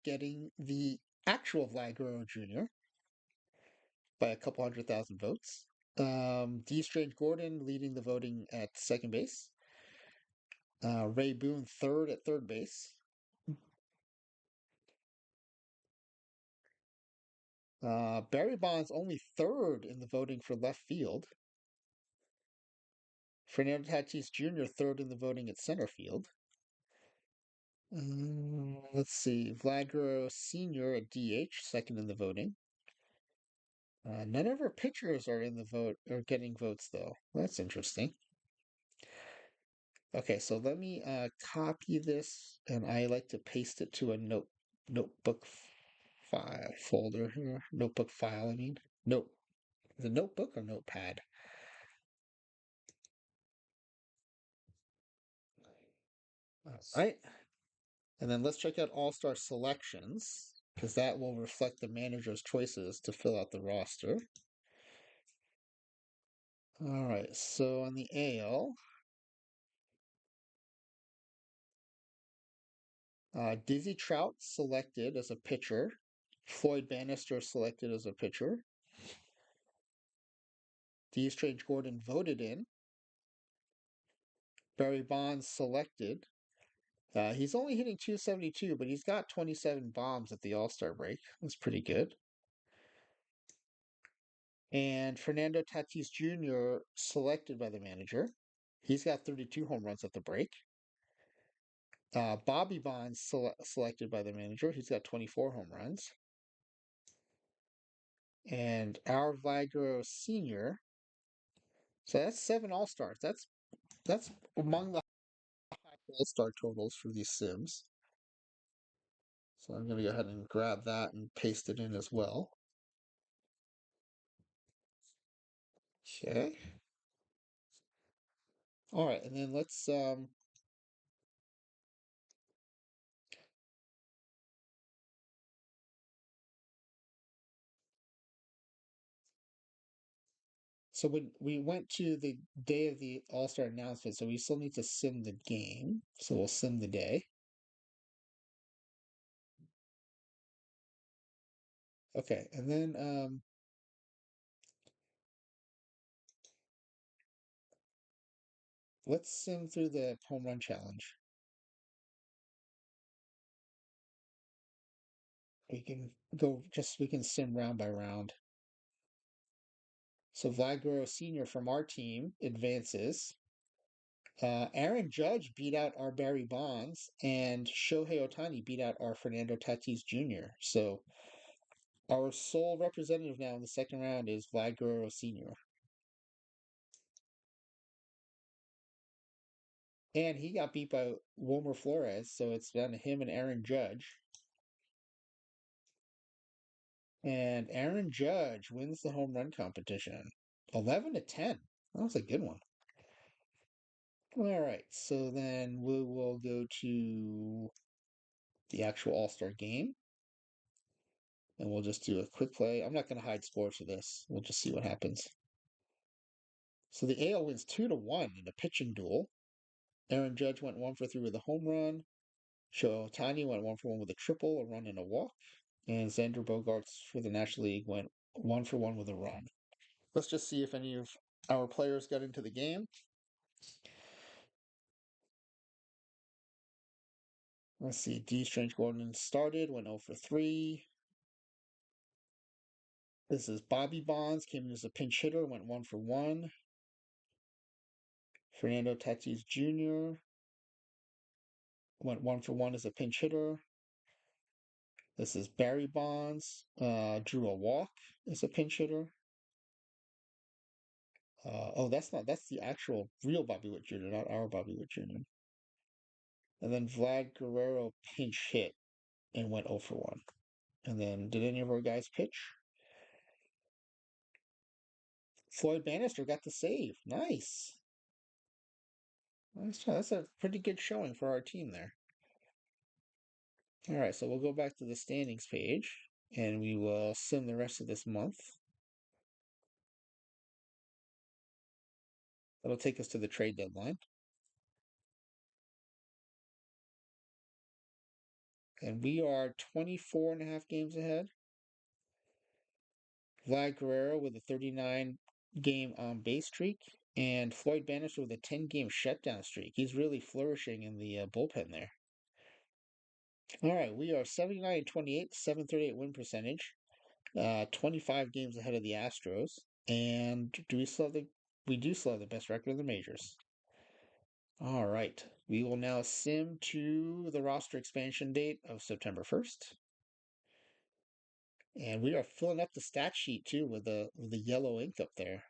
getting the actual Vlad Guerrero Jr. by a couple 100,000 votes. D. Strange Gordon leading the voting at second base. Ray Boone third at third base. Barry Bonds only third in the voting for left field. Fernando Tatis Jr. third in the voting at center field. Let's see. Vlad Guerrero Sr. at DH, second in the voting. None of our pitchers are in the vote or getting votes though. That's interesting. Okay, so let me copy this, and I like to paste it to a notebook file folder here. Notebook file, I mean. Note. Is it notebook or notepad? All right. And then let's check out All-Star selections, because that will reflect the manager's choices to fill out the roster. All right, so on the AL, Dizzy Trout selected as a pitcher. Floyd Bannister selected as a pitcher. D. Strange Gordon voted in. Barry Bonds selected. He's only hitting 272, but he's got 27 bombs at the All-Star break. That's pretty good. And Fernando Tatis Jr. selected by the manager. He's got 32 home runs at the break. Bobby Bonds selected by the manager. He's got 24 home runs. And our Vlad Guerrero Sr. So that's 7 All-Stars. That's among the high All-Star totals for these Sims. So I'm going to go ahead and grab that and paste it in as well. Okay. All right, and then let's so when we went to the day of the All-Star announcement, so we still need to sim the game. So we'll sim the day. Okay, and then let's sim through the home run challenge. We can sim round by round. So Vlad Guerrero Sr. from our team advances. Aaron Judge beat out our Barry Bonds, and Shohei Ohtani beat out our Fernando Tatis Jr. So our sole representative now in the second round is Vlad Guerrero Sr. And he got beat by Wilmer Flores, so it's down to him and Aaron Judge. And Aaron Judge wins the home run competition. 11-10. That was a good one. All right, so then we will go to the actual All-Star game. And we'll just do a quick play. I'm not going to hide scores for this. We'll just see what happens. So the AL wins 2-1 in a pitching duel. Aaron Judge went 1 for 3 with a home run. Shohei Ohtani went 1 for 1 with a triple, a run, and a walk. And Xander Bogaerts for the National League went 1 for 1 with a run. Let's just see if any of our players got into the game. Let's see. D. Strange Gordon started, went 0 for 3. This is Bobby Bonds, came in as a pinch hitter, went 1 for 1. Fernando Tatis Jr. went 1 for 1 as a pinch hitter. This is Barry Bonds, drew a walk as a pinch hitter. Oh, that's the actual real Bobby Witt Jr., not our Bobby Witt Jr. And then Vlad Guerrero pinch hit and went 0 for 1. And then, did any of our guys pitch? Floyd Bannister got the save. Nice. Nice job. That's a pretty good showing for our team there. All right, so we'll go back to the standings page and we will sim the rest of this month. That'll take us to the trade deadline. And we are 24.5 games ahead. Vlad Guerrero with a 39 game on base streak, and Floyd Bannister with a 10-game shutdown streak. He's really flourishing in the bullpen there. All right, we are 79-28, 738 win percentage, 25 games ahead of the Astros. And we do still have the best record in the majors. All right, we will now sim to the roster expansion date of September 1st. And we are filling up the stat sheet too with the yellow ink up there.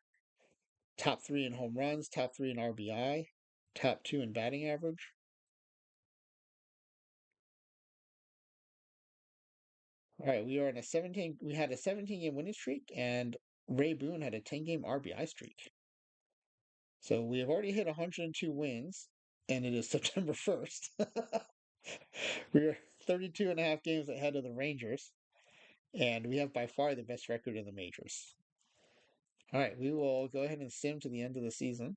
Top 3 in home runs, top 3 in RBI, top 2 in batting average. All right, we had a 17-game winning streak, and Ray Boone had a 10-game RBI streak. So we have already hit 102 wins, and it is September 1st. We're 32.5 games ahead of the Rangers, and we have by far the best record in the majors. All right, we will go ahead and sim to the end of the season.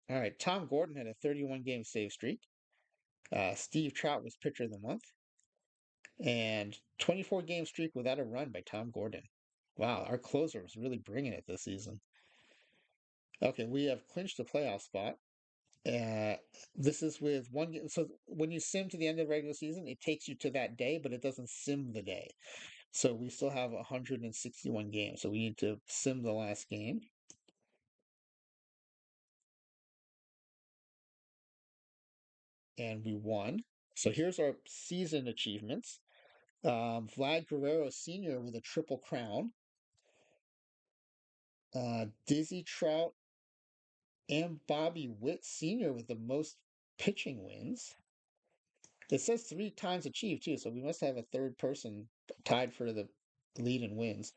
All right, Tom Gordon had a 31-game save streak. Steve Trout was pitcher of the month. And 24-game streak without a run by Tom Gordon. Wow, our closer was really bringing it this season. Okay, we have clinched a playoff spot. Uh, this is with one game. So when you sim to the end of the regular season, it takes you to that day, but it doesn't sim the day. So we still have 161 games. So we need to sim the last game. And we won. So here's our season achievements. Vlad Guerrero Sr. with a triple crown. Dizzy Trout and Bobby Witt Sr. with the most pitching wins. It says 3 times achieved, too, so we must have a third person tied for the lead in wins.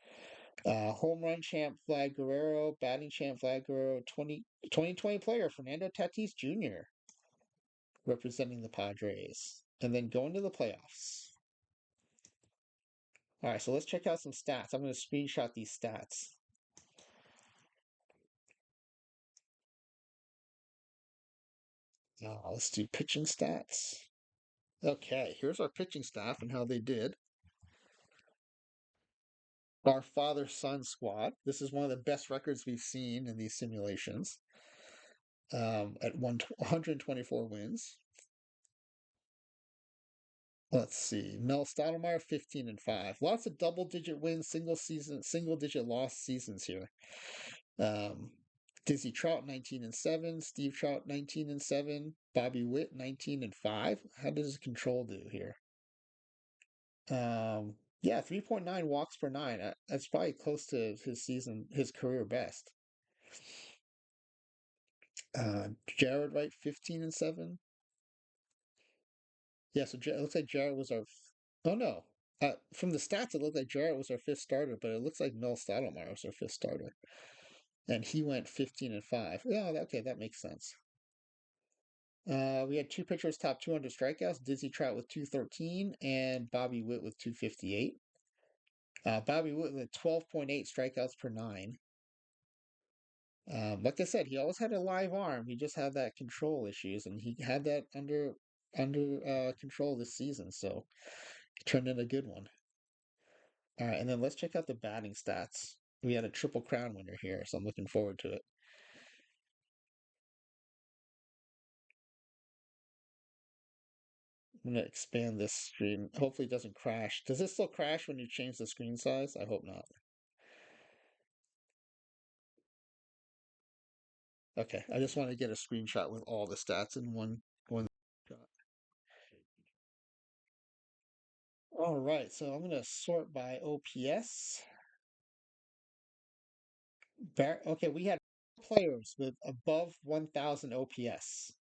Home run champ Vlad Guerrero, batting champ Vlad Guerrero, 2020 player Fernando Tatis Jr. representing the Padres. And then going to the playoffs. All right, so let's check out some stats. I'm going to screenshot these stats. Let's do pitching stats. Okay, here's our pitching staff and how they did. Our father-son squad. This is one of the best records we've seen in these simulations. At 124 wins. Let's see. Mel Stottlemyre 15-5. Lots of double-digit wins, single-digit loss seasons here. Um, Dizzy Trout 19-7. Steve Trout 19-7. Bobby Witt 19-5. How does control do here? Yeah, 3.9 walks per nine. That's probably close to his career best. Jared Wright, 15-7. Yeah, so it looks like Jared was oh no. From the stats, it looked like Jared was our fifth starter, but it looks like Mel Stottlemyre was our fifth starter, and he went 15-5. Yeah, okay, that makes sense. We had two pitchers top 200 strikeouts: Dizzy Trout with 213 and Bobby Witt with 258. Bobby Witt with 12.8 strikeouts per nine. Like I said, he always had a live arm. He just had that control issues, and he had that under control this season. So he turned in a good one. All right, and then let's check out the batting stats. We had a triple crown winner here, so I'm looking forward to it. I'm gonna expand this screen. Hopefully, it doesn't crash. Does it still crash when you change the screen size? I hope not. Okay, I just want to get a screenshot with all the stats in one shot. All right, so I'm gonna sort by OPS. Okay, we had players with above 1,000 OPS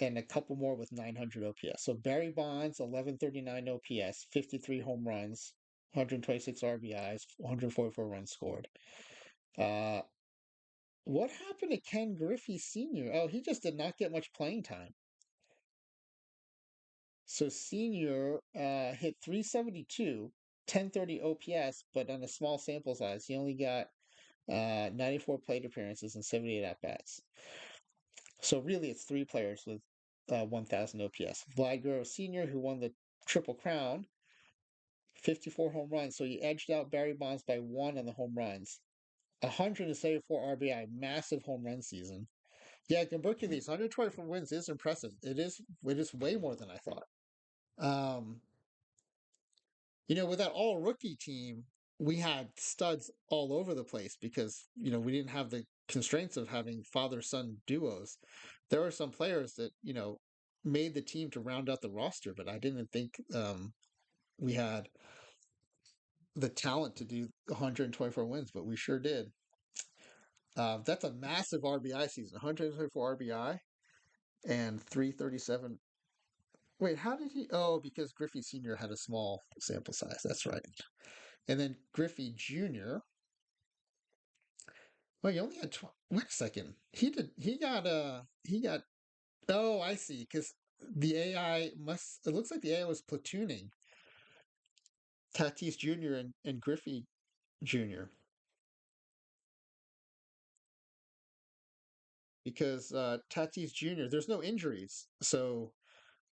and a couple more with 900 OPS. So Barry Bonds, 1139 OPS, 53 home runs, 126 RBIs, 144 runs scored. Uh, what happened to Ken Griffey Sr.? Oh, he just did not get much playing time. So Senior hit 372, 1030 OPS, but on a small sample size, he only got 94 plate appearances and 78 at bats. So really, it's three players with 1,000 OPS. Vlad Guerrero Sr., who won the Triple Crown, 54 home runs. So he edged out Barry Bonds by one on the home runs. 174 RBI, massive home run season. Yeah, Gomberkili's 124 wins is impressive. It is way more than I thought. Um, with that all rookie team, we had studs all over the place because, we didn't have the constraints of having father son duos. There were some players that, made the team to round out the roster, but I didn't think we had the talent to do 124 wins, but we sure did. That's a massive RBI season, 124 RBI and 337. Wait, how did he? Oh, because Griffey Sr. had a small sample size. That's right. And then Griffey Jr. Well, he only had. Wait a second. He did. He got. He got. Oh, I see. Because the AI must. It looks like the AI was platooning Tatis Jr. and Griffey Jr. Because Tatis Jr. There's no injuries, so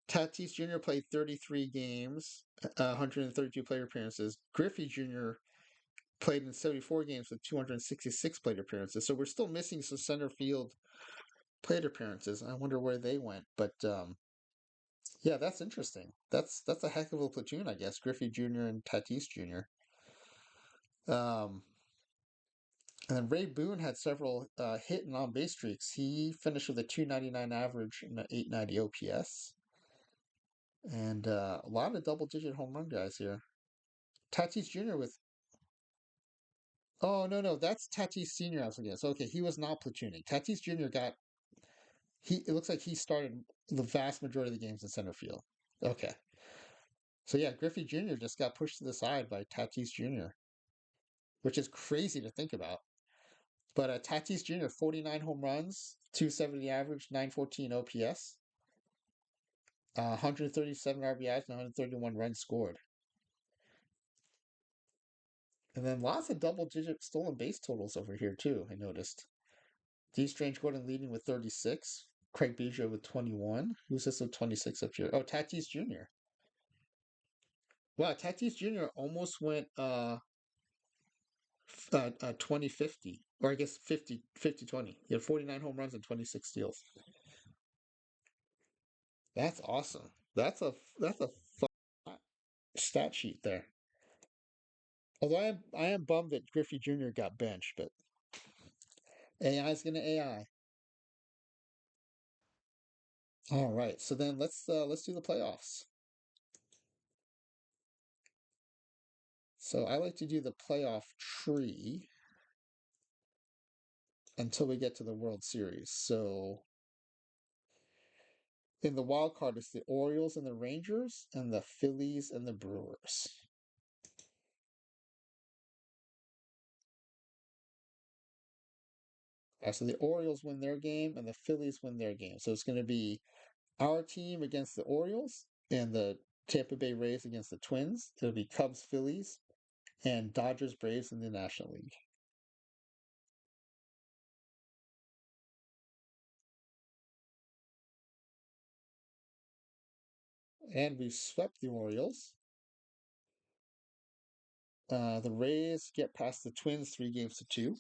Tatis Jr. played 33 games, 132 player appearances. Griffey Jr. played in 74 games with 266 plate appearances. So we're still missing some center field plate appearances. I wonder where they went, but yeah, that's interesting. That's a heck of a platoon, I guess. Griffey Jr. and Tatis Jr. Um, and then Ray Boone had several hit and on base streaks. He finished with a 299 average and an 890 OPS, and a lot of double digit home run guys here. Tatis Jr. with Oh no, that's Tatis Sr. I was looking at. So okay, he was not platooning. Tatis Jr. got he. It looks like he started the vast majority of the games in center field. Okay, so yeah, Griffey Jr. just got pushed to the side by Tatis Jr., which is crazy to think about. But Tatis Jr. 49 home runs, 270 average, 914 OPS, 137 RBIs, and 131 runs scored. And then lots of double-digit stolen base totals over here too. I noticed. D. Strange Gordon leading with 36. Craig Biggio with 21. Who's this with 26 up here? Oh, Tatis Jr. Wow, Tatis Jr. almost went 20-50, or I guess 50-20. He had 49 home runs and 26 steals. That's awesome. That's a fun stat sheet there. Although I am bummed that Griffey Jr. got benched, but AI is gonna AI. All right, so then let's do the playoffs. So I like to do the playoff tree until we get to the World Series. So in the wild card, it's the Orioles and the Rangers, and the Phillies and the Brewers. So the Orioles win their game and the Phillies win their game. So it's going to be our team against the Orioles and the Tampa Bay Rays against the Twins. It'll be Cubs, Phillies, and Dodgers, Braves in the National League. And we've swept the Orioles. The Rays get past the Twins 3 games to 2.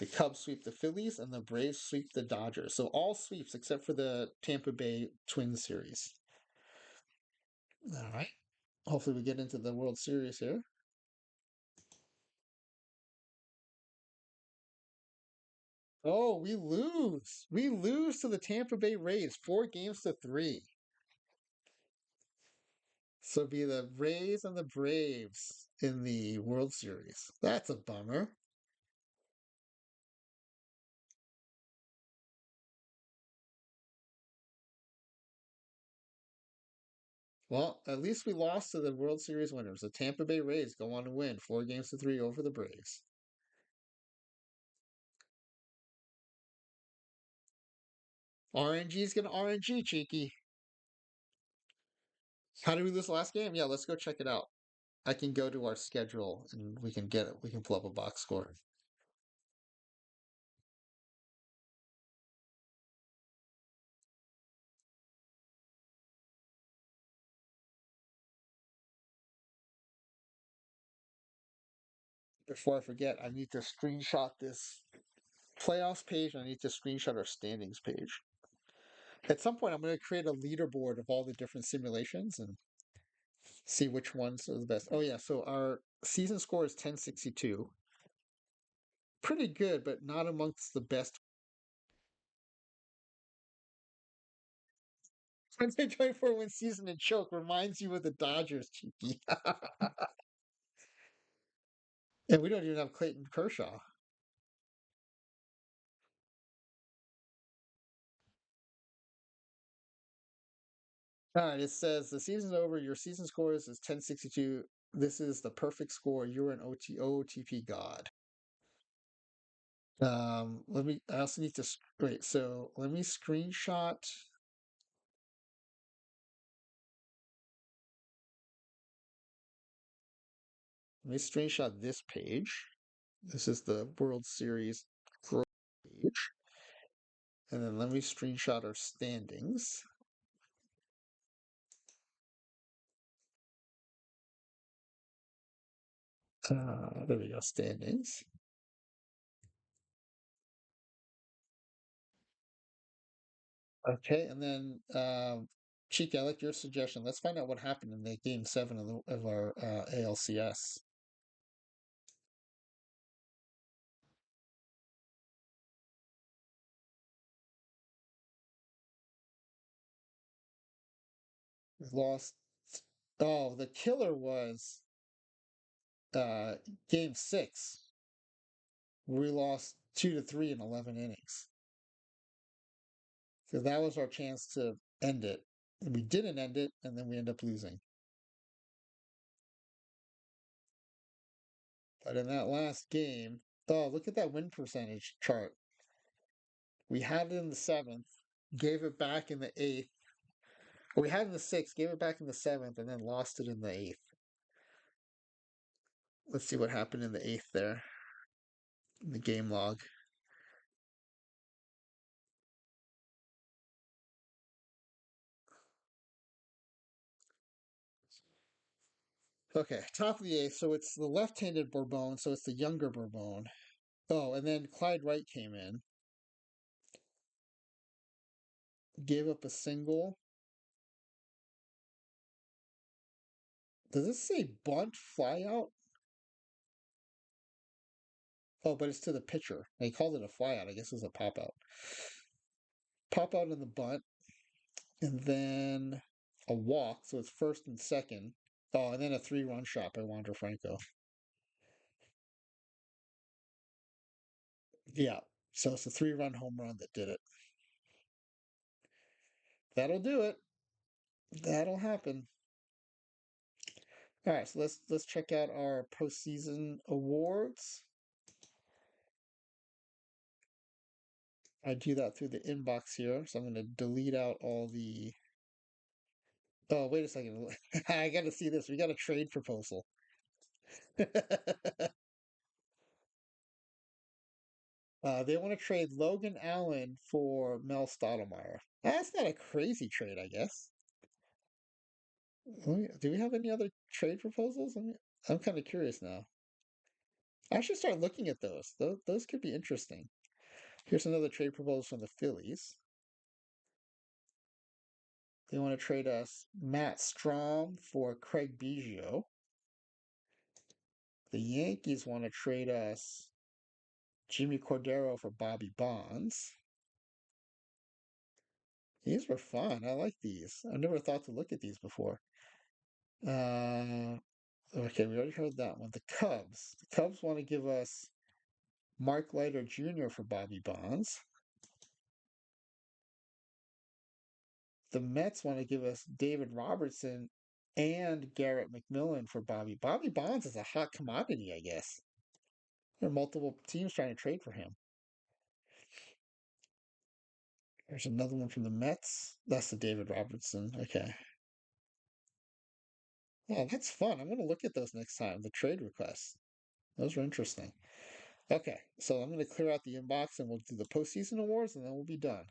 The Cubs sweep the Phillies, and the Braves sweep the Dodgers. So all sweeps except for the Tampa Bay Twins series. All right. Hopefully, we get into the World Series here. Oh, we lose. We lose to the Tampa Bay Rays 4 games to 3. So it'd be the Rays and the Braves in the World Series. That's a bummer. Well, at least we lost to the World Series winners. The Tampa Bay Rays go on to win 4 games to 3 over the Braves. RNG's gonna RNG, cheeky. How did we lose the last game? Yeah, let's go check it out. I can go to our schedule and we can get it. We can pull up a box score. Before I forget, I need to screenshot this playoffs page. I need to screenshot our standings page. At some point, I'm going to create a leaderboard of all the different simulations and see which ones are the best. Oh, yeah. So our season score is 1062. Pretty good, but not amongst the best. 2024 win season and choke reminds you of the Dodgers, cheeky. And we don't even have Clayton Kershaw. All right, it says the season's over. Your season score is 1062. This is the perfect score. You're an OTP god. Let me. I also need to. Wait. So let me screenshot. Let me screenshot this page. This is the World Series page, and then let me screenshot our standings. There we go. Standings. Okay, and then Cheeky, I like your suggestion. Let's find out what happened in the game 7 of our ALCS. We lost. Oh, the killer was uh, game 6. We lost 2-3 in 11 innings. So that was our chance to end it. And we didn't end it, and then we end up losing. But in that last game, oh, look at that win percentage chart. We had it in the 7th, gave it back in the 8th. We had it in the 6th, gave it back in the 7th, and then lost it in the 8th. Let's see what happened in the 8th there, in the game log. Okay, top of the 8th. So it's the left-handed Bourbon, so it's the younger Bourbon. Oh, and then Clyde Wright came in, gave up a single. Does this say bunt fly out? Oh, but it's to the pitcher. They called it a flyout. I guess it was a pop out. Pop out in the bunt, and then a walk. So it's first and second. Oh, and then a 3-run shot by Wander Franco. Yeah. So it's a 3-run home run that did it. That'll do it. That'll happen. All right, so let's check out our postseason awards. I do that through the inbox here, so I'm going to delete out all the. Oh, wait a second. I got to see this. We got a trade proposal. They want to trade Logan Allen for Mel Stottlemyre. That's not a crazy trade, I guess. Do we have any other trade proposals? I'm kind of curious now. I should start looking at those. Those could be interesting. Here's another trade proposal from the Phillies. They want to trade us Matt Strom for Craig Biggio. The Yankees want to trade us Jimmy Cordero for Bobby Bonds. These were fun. I like these. I never thought to look at these before. Uh, okay, we already heard that one. The Cubs. The Cubs want to give us Mark Leiter Jr. for Bobby Bonds. The Mets want to give us David Robertson and Garrett McMillan for Bobby. Bobby Bonds is a hot commodity, I guess. There are multiple teams trying to trade for him. There's another one from the Mets. That's the David Robertson. Okay. Oh, that's fun. I'm going to look at those next time. The trade requests. Those are interesting. Okay, so I'm going to clear out the inbox and we'll do the postseason awards and then we'll be done.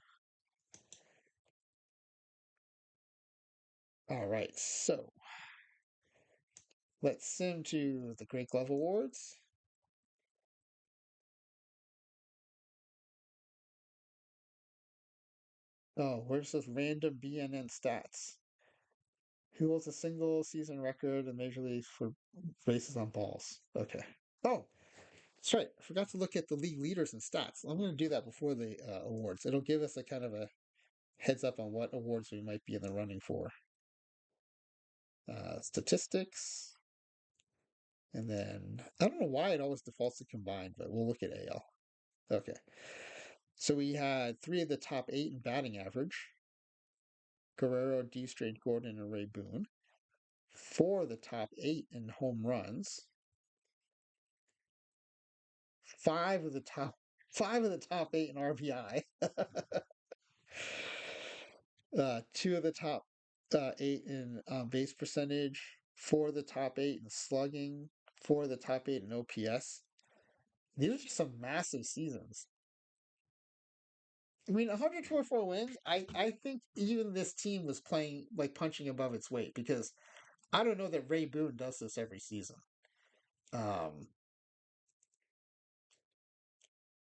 All right, so let's sim to the Great Glove Awards. Oh, where's this random BNN stats? Who holds a single season record in Major League for bases on balls? Okay. Oh, that's right. I forgot to look at the league leaders and stats. I'm going to do that before the awards. It'll give us a kind of a heads up on what awards we might be in the running for. Statistics. And then I don't know why it always defaults to combined, but we'll look at AL. Okay. So we had three of the top eight in batting average: Guerrero, D. Straight Gordon, and Ray Boone. Four of the top eight in home runs. Five of the top eight in RBI. Two of the top eight in base percentage. Four of the top eight in slugging. Four of the top eight in OPS. These are just some massive seasons. I mean, 124 wins. I think even this team was playing like punching above its weight because I don't know that Ray Boone does this every season. Um,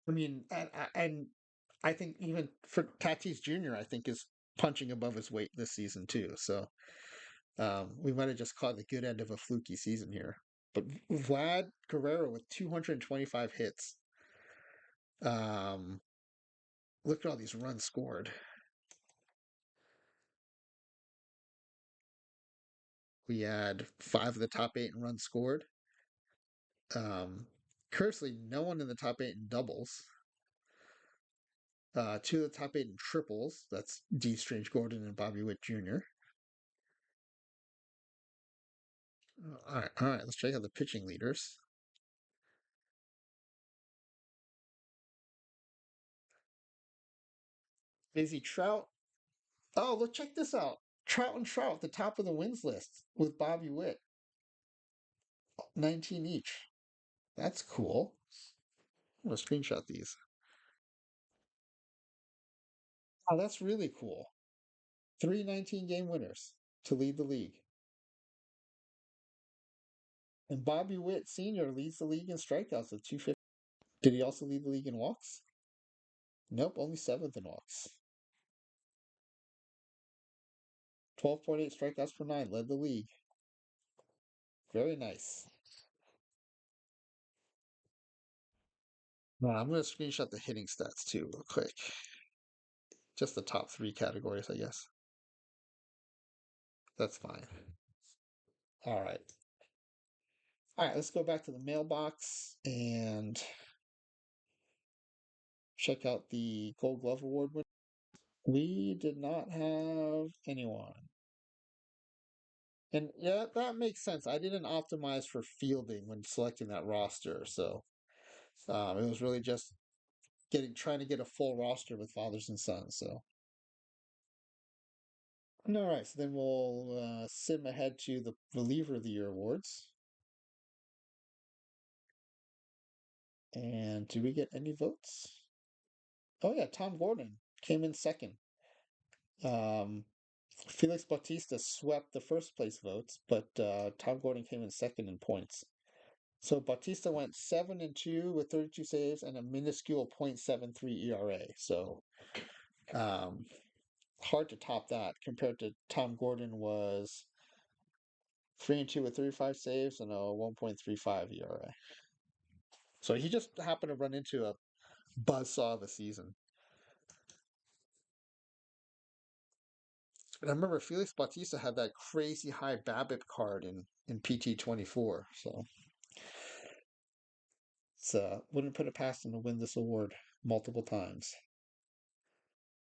I mean, and I think even for Tatis Jr., I think is punching above his weight this season too. So we might have just caught the good end of a fluky season here. But Vlad Guerrero with 225 hits. Um, Look at all these runs scored. We had five of the top eight in runs scored. Um, Curiously, no one in the top eight in doubles. Two of the top eight in triples. That's D. Strange Gordon and Bobby Witt Jr. All right. Let's check out the pitching leaders. Busy Trout. Oh, look, check this out. Trout and Trout at the top of the wins list with Bobby Witt, 19 each. That's cool. I'm gonna screenshot these. Oh, that's really cool. Three 19-game winners to lead the league. And Bobby Witt Sr. leads the league in strikeouts with 250. Did he also lead the league in walks? Nope, only seventh in walks. 12.8 strikeouts per nine, led the league. Very nice. Now, I'm going to screenshot the hitting stats too, real quick. Just the top three categories, I guess. That's fine. All right. All right, let's go back to the mailbox and Check out the Gold Glove Award winner. We did not have anyone. And yeah, that makes sense. I didn't optimize for fielding when selecting that roster, so it was really just trying to get a full roster with fathers and sons. So all right, so then we'll sim ahead to the reliever of the year awards. And do we get any votes? Oh yeah, Tom Gordon came in second. Um, Felix Bautista swept the first place votes, but Tom Gordon came in second in points. So Bautista went 7-2 with 32 saves and a minuscule .73 ERA. So um, hard to top that compared to Tom Gordon was 3-2 with 35 saves and a 1.35 ERA. So he just happened to run into a buzzsaw of a season. And I remember Felix Bautista had that crazy high BABIP card in PT 24. So wouldn't put it past him to win this award multiple times.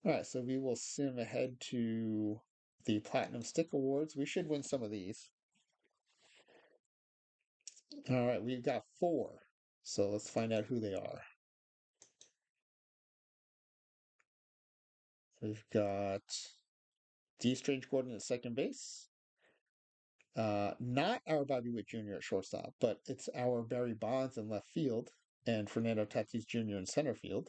All right, so we will sim ahead to the Platinum Stick Awards. We should win some of these. All right, we've got four. So let's find out who they are. We've got D. Strange Gordon at second base. Not our Bobby Witt Jr. at shortstop, but it's our Barry Bonds in left field and Fernando Tatis Jr. in center field.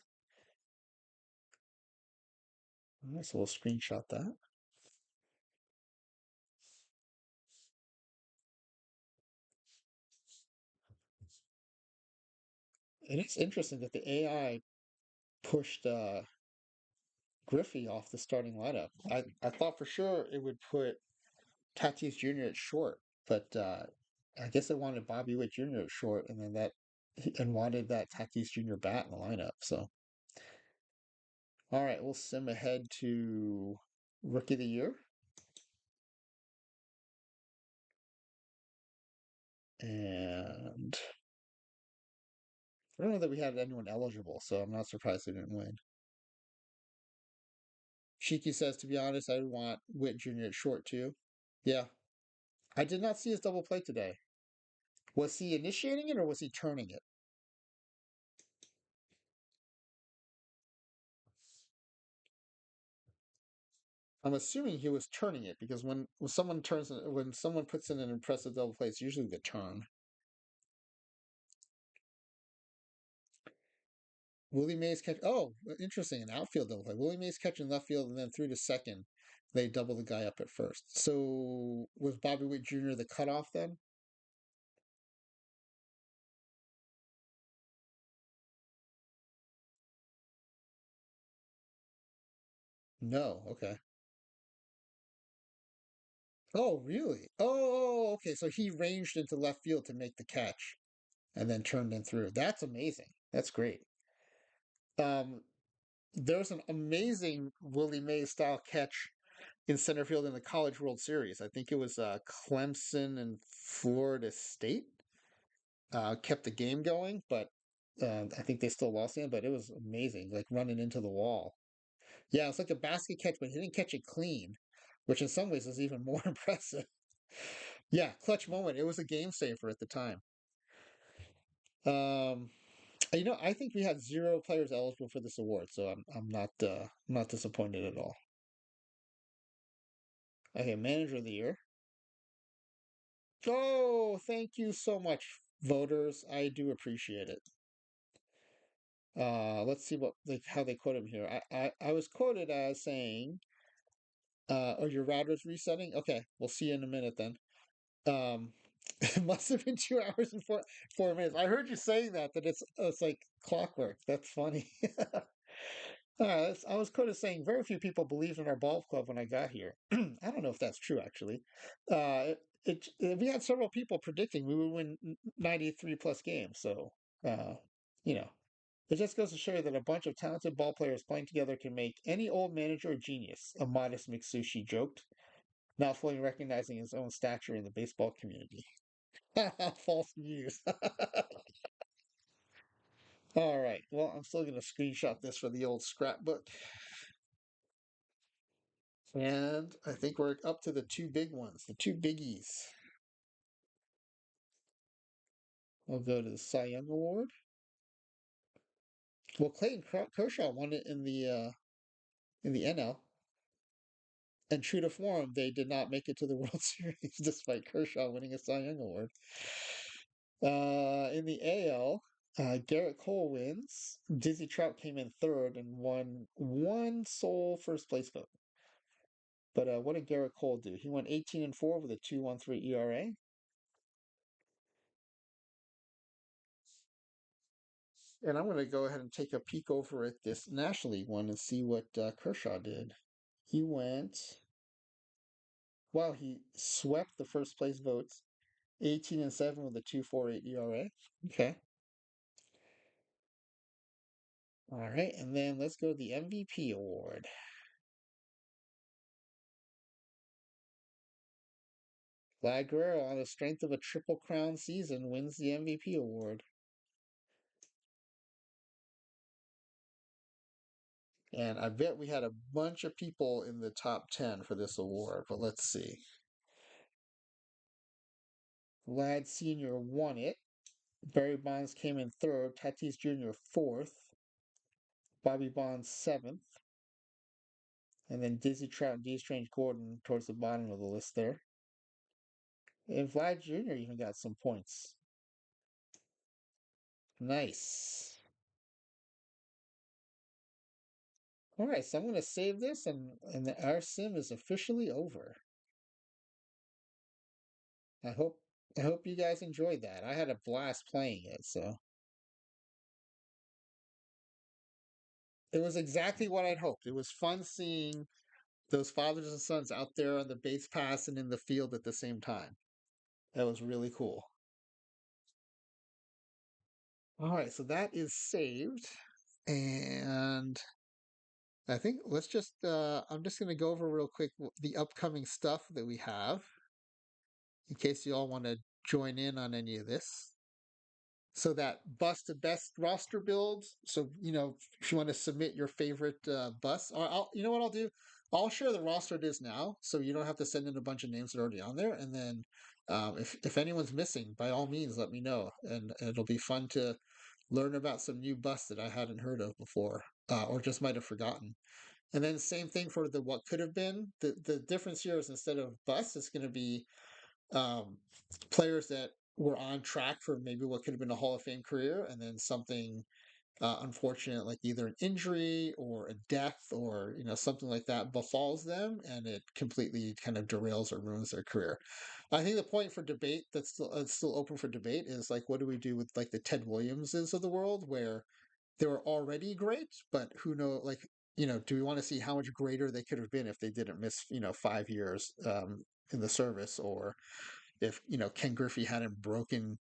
All right, so we'll screenshot that. And it's interesting that the AI pushed Griffey off the starting lineup. I thought for sure it would put Tatis Jr. at short, but I guess they wanted Bobby Witt Jr. at short, and then wanted that Tatis Jr. bat in the lineup. So, all right, we'll sim ahead to Rookie of the Year, and I don't know that we had anyone eligible, so I'm not surprised they didn't win. Shiki says, to be honest, I want Witt Jr. at short too. Yeah, I did not see his double play today. Was he initiating it or was he turning it? I'm assuming he was turning it because when someone puts in an impressive double play, it's usually the turn. Willie Mays catch. Oh, interesting. An outfield double play. Willie Mays catching left field and then through to second. They double the guy up at first. So was Bobby Witt Jr. the cutoff then? No. Okay. Oh, really? Oh, okay. So he ranged into left field to make the catch and then turned in through. That's amazing. That's great. Um, there was an amazing Willie Mays style catch in center field in the College World Series. I think it was Clemson and Florida State. Kept the game going, but I think they still lost him. But it was amazing, like running into the wall. Yeah, it's like a basket catch, but he didn't catch it clean, which in some ways is even more impressive. Yeah, clutch moment. It was a game saver at the time. Um, I think we had zero players eligible for this award, so I'm not disappointed at all. Okay, manager of the year. Oh, thank you so much, voters. I do appreciate it. Let's see how they quote him here. I was quoted as saying, "Oh, your router's resetting. Okay, we'll see you in a minute then." Um, it must have been 2 hours and four minutes. I heard you saying that it's like clockwork. That's funny. I was quoted saying very few people believed in our ball club when I got here. I don't know if that's true actually. We had several people predicting we would win 93 plus games. So uh, you know, it just goes to show you that a bunch of talented ball players playing together can make any old manager a genius. A modest McSushi joked, not fully recognizing his own stature in the baseball community. False news. All right. Well, I'm still going to screenshot this for the old scrapbook. And I think we're up to the two big ones, the two biggies. I'll go to the Cy Young Award. Well, Clayton Kershaw won it in the NL, and true to form, they did not make it to the World Series despite Kershaw winning a Cy Young Award. In the AL, Garrett Cole wins. Dizzy Trout came in third and won one sole first place vote. But what did Garrett Cole do? He went 18-4 with a 2.13 ERA. And I'm going to go ahead and take a peek over at this National League one and see what Kershaw did. He went, wow, he swept the first place votes, 18-7 with a 2.48 ERA. Okay. All right. And then let's go to the MVP award. Vlad Guerrero, on the strength of a Triple Crown season, wins the MVP award. And I bet we had a bunch of people in the top 10 for this award, but let's see. Vlad Sr. won it. Barry Bonds came in third. Tatis Jr. fourth. Bobby Bonds seventh. And then Dizzy Trout and D. Strange Gordon towards the bottom of the list there. And Vlad Jr. even got some points. Nice. All right, so I'm going to save this, and our sim is officially over. I hope I hope you guys enjoyed that. I had a blast playing it, so it was exactly what I'd hoped. It was fun seeing those fathers and sons out there on the base pass and in the field at the same time. That was really cool. All right, so that is saved. And I think let's just I'm just going to go over real quick the upcoming stuff that we have in case you all want to join in on any of this. So that bus to best roster builds. So if you want to submit your favorite bus, or you know what I'll do? I'll share the roster it is now, so you don't have to send in a bunch of names that are already on there. And then if anyone's missing, by all means, let me know, and it'll be fun to learn about some new bus that I hadn't heard of before, or just might have forgotten. And then same thing for the what could have been. The difference here is instead of bus, it's going to be um, players that were on track for maybe what could have been a Hall of Fame career, and then something unfortunate, like either an injury or a death or something like that, befalls them, and it completely kind of derails or ruins their career. I think the point for debate that's still open for debate is like, what do we do with like the Ted Williamses of the world, where they were already great, but who know, like, do we want to see how much greater they could have been if they didn't miss 5 years in the service, or if Ken Griffey hadn't broken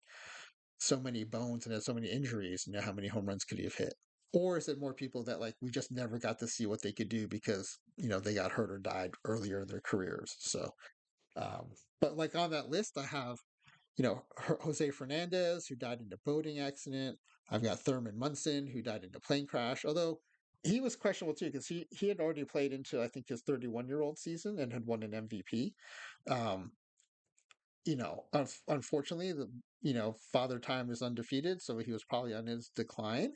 so many bones and had so many injuries, how many home runs could he have hit? Or is it more people that like we just never got to see what they could do because they got hurt or died earlier in their careers? So, um, but like on that list, I have Jose Fernandez, who died in a boating accident. I've got Thurman Munson, who died in a plane crash, although he was questionable too because he had already played into I think his 31-year-old season and had won an MVP. Um, unfortunately, the Father Time is undefeated, so he was probably on his decline.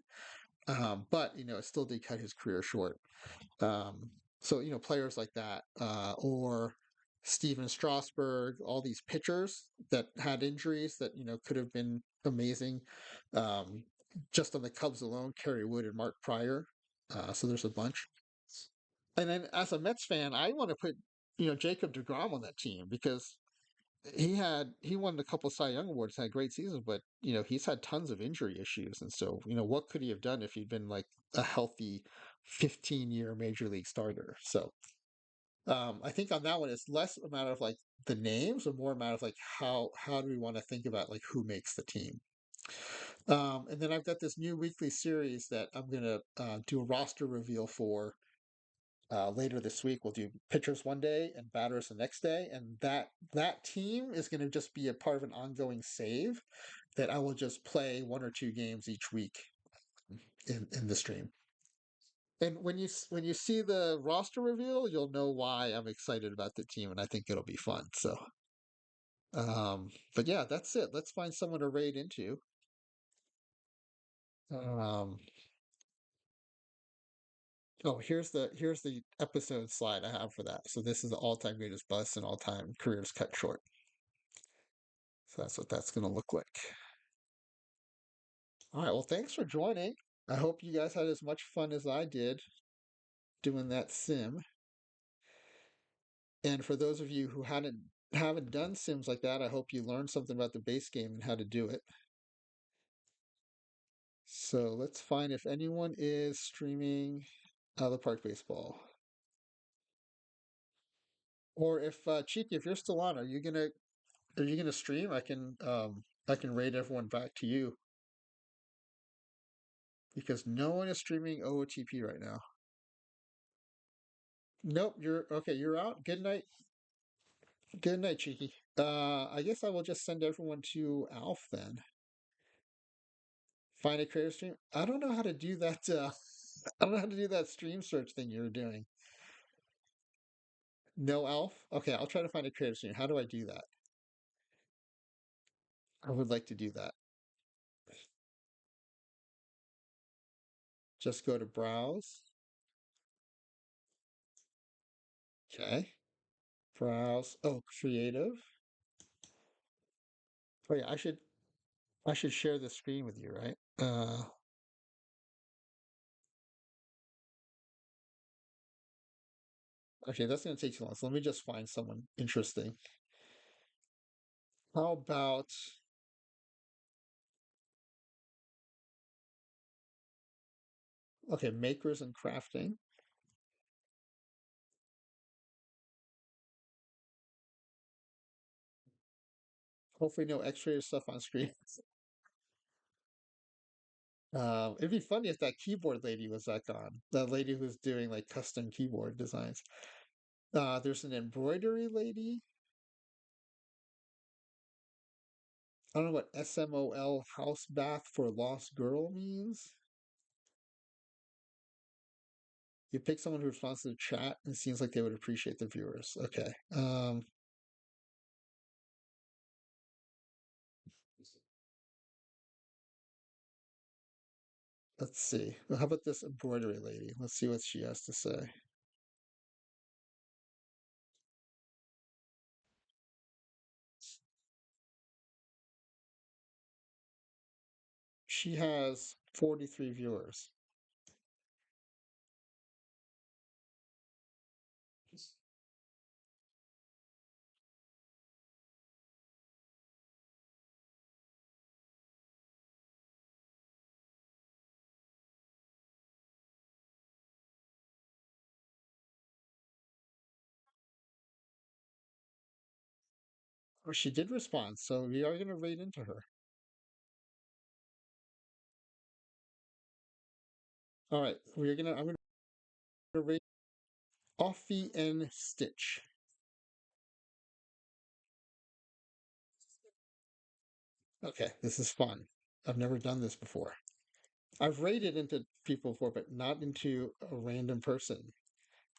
But it still did cut his career short. Um, so players like that, or Steven Strasburg, all these pitchers that had injuries that could have been amazing. Um, just on the Cubs alone, Kerry Wood and Mark Pryor. So there's a bunch. And then as a Mets fan, I want to put Jacob DeGrom on that team because he won a couple Cy Young awards, had great seasons, but he's had tons of injury issues, and so what could he have done if he'd been like a healthy 15-year major league starter? So I think on that one, it's less a matter of like the names, or more a matter of like how do we want to think about like who makes the team. And then I've got this new weekly series that I'm gonna do a roster reveal for later this week. We'll do pitchers one day and batters the next day, and that team is going to just be a part of an ongoing save that I will just play one or two games each week. in the stream. And when you see the roster reveal, you'll know why I'm excited about the team, and I think it'll be fun. So, but yeah, that's it. Let's find someone to raid into. Um, oh, here's the episode slide I have for that. So this is the all-time greatest busts and all-time careers cut short. So that's what that's going to look like. All right. Well, thanks for joining. I hope you guys had as much fun as I did doing that sim. And for those of you who haven't done sims like that, I hope you learned something about the base game and how to do it. So let's find if anyone is streaming the park baseball, or if Cheeky, if you're still on, are you gonna stream? I can raid everyone back to you because no one is streaming OOTP right now. Nope, you're okay. You're out. Good night. Good night, Cheeky. I guess I will just send everyone to Alf then. Find a creator stream. I don't know how to do that. I don't know how to do that stream search thing you were doing. No Alf? Okay, I'll try to find a creator stream. How do I do that? I would like to do that. Just go to browse. Okay. Browse. Oh, creative. Oh yeah, I should share the screen with you, right? Okay, that's gonna take too long. So let me just find someone interesting. How about okay, makers and crafting. Hopefully no X-rated stuff on screen. It'd be funny if that keyboard lady was like on. That lady who's doing like custom keyboard designs. There's an embroidery lady. I don't know what SMOL house bath for lost girl means. You pick someone who responds to the chat and seems like they would appreciate the viewers. Okay. Let's see. Well, how about this embroidery lady? Let's see what she has to say. She has 43 viewers. Oh, she did respond, so we are going to rate into her. All right, I'm gonna rate Offie and Stitch. Okay, this is fun. I've never done this before. I've rated into people before, but not into a random person.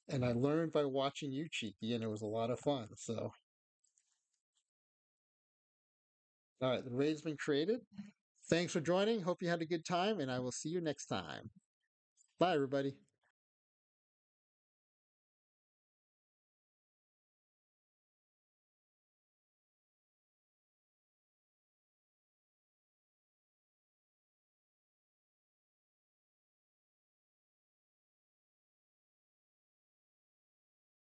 And I learned by watching you, Cheeky, and it was a lot of fun. So, all right, the raid's been created. Thanks for joining. Hope you had a good time, and I will see you next time. Bye, everybody.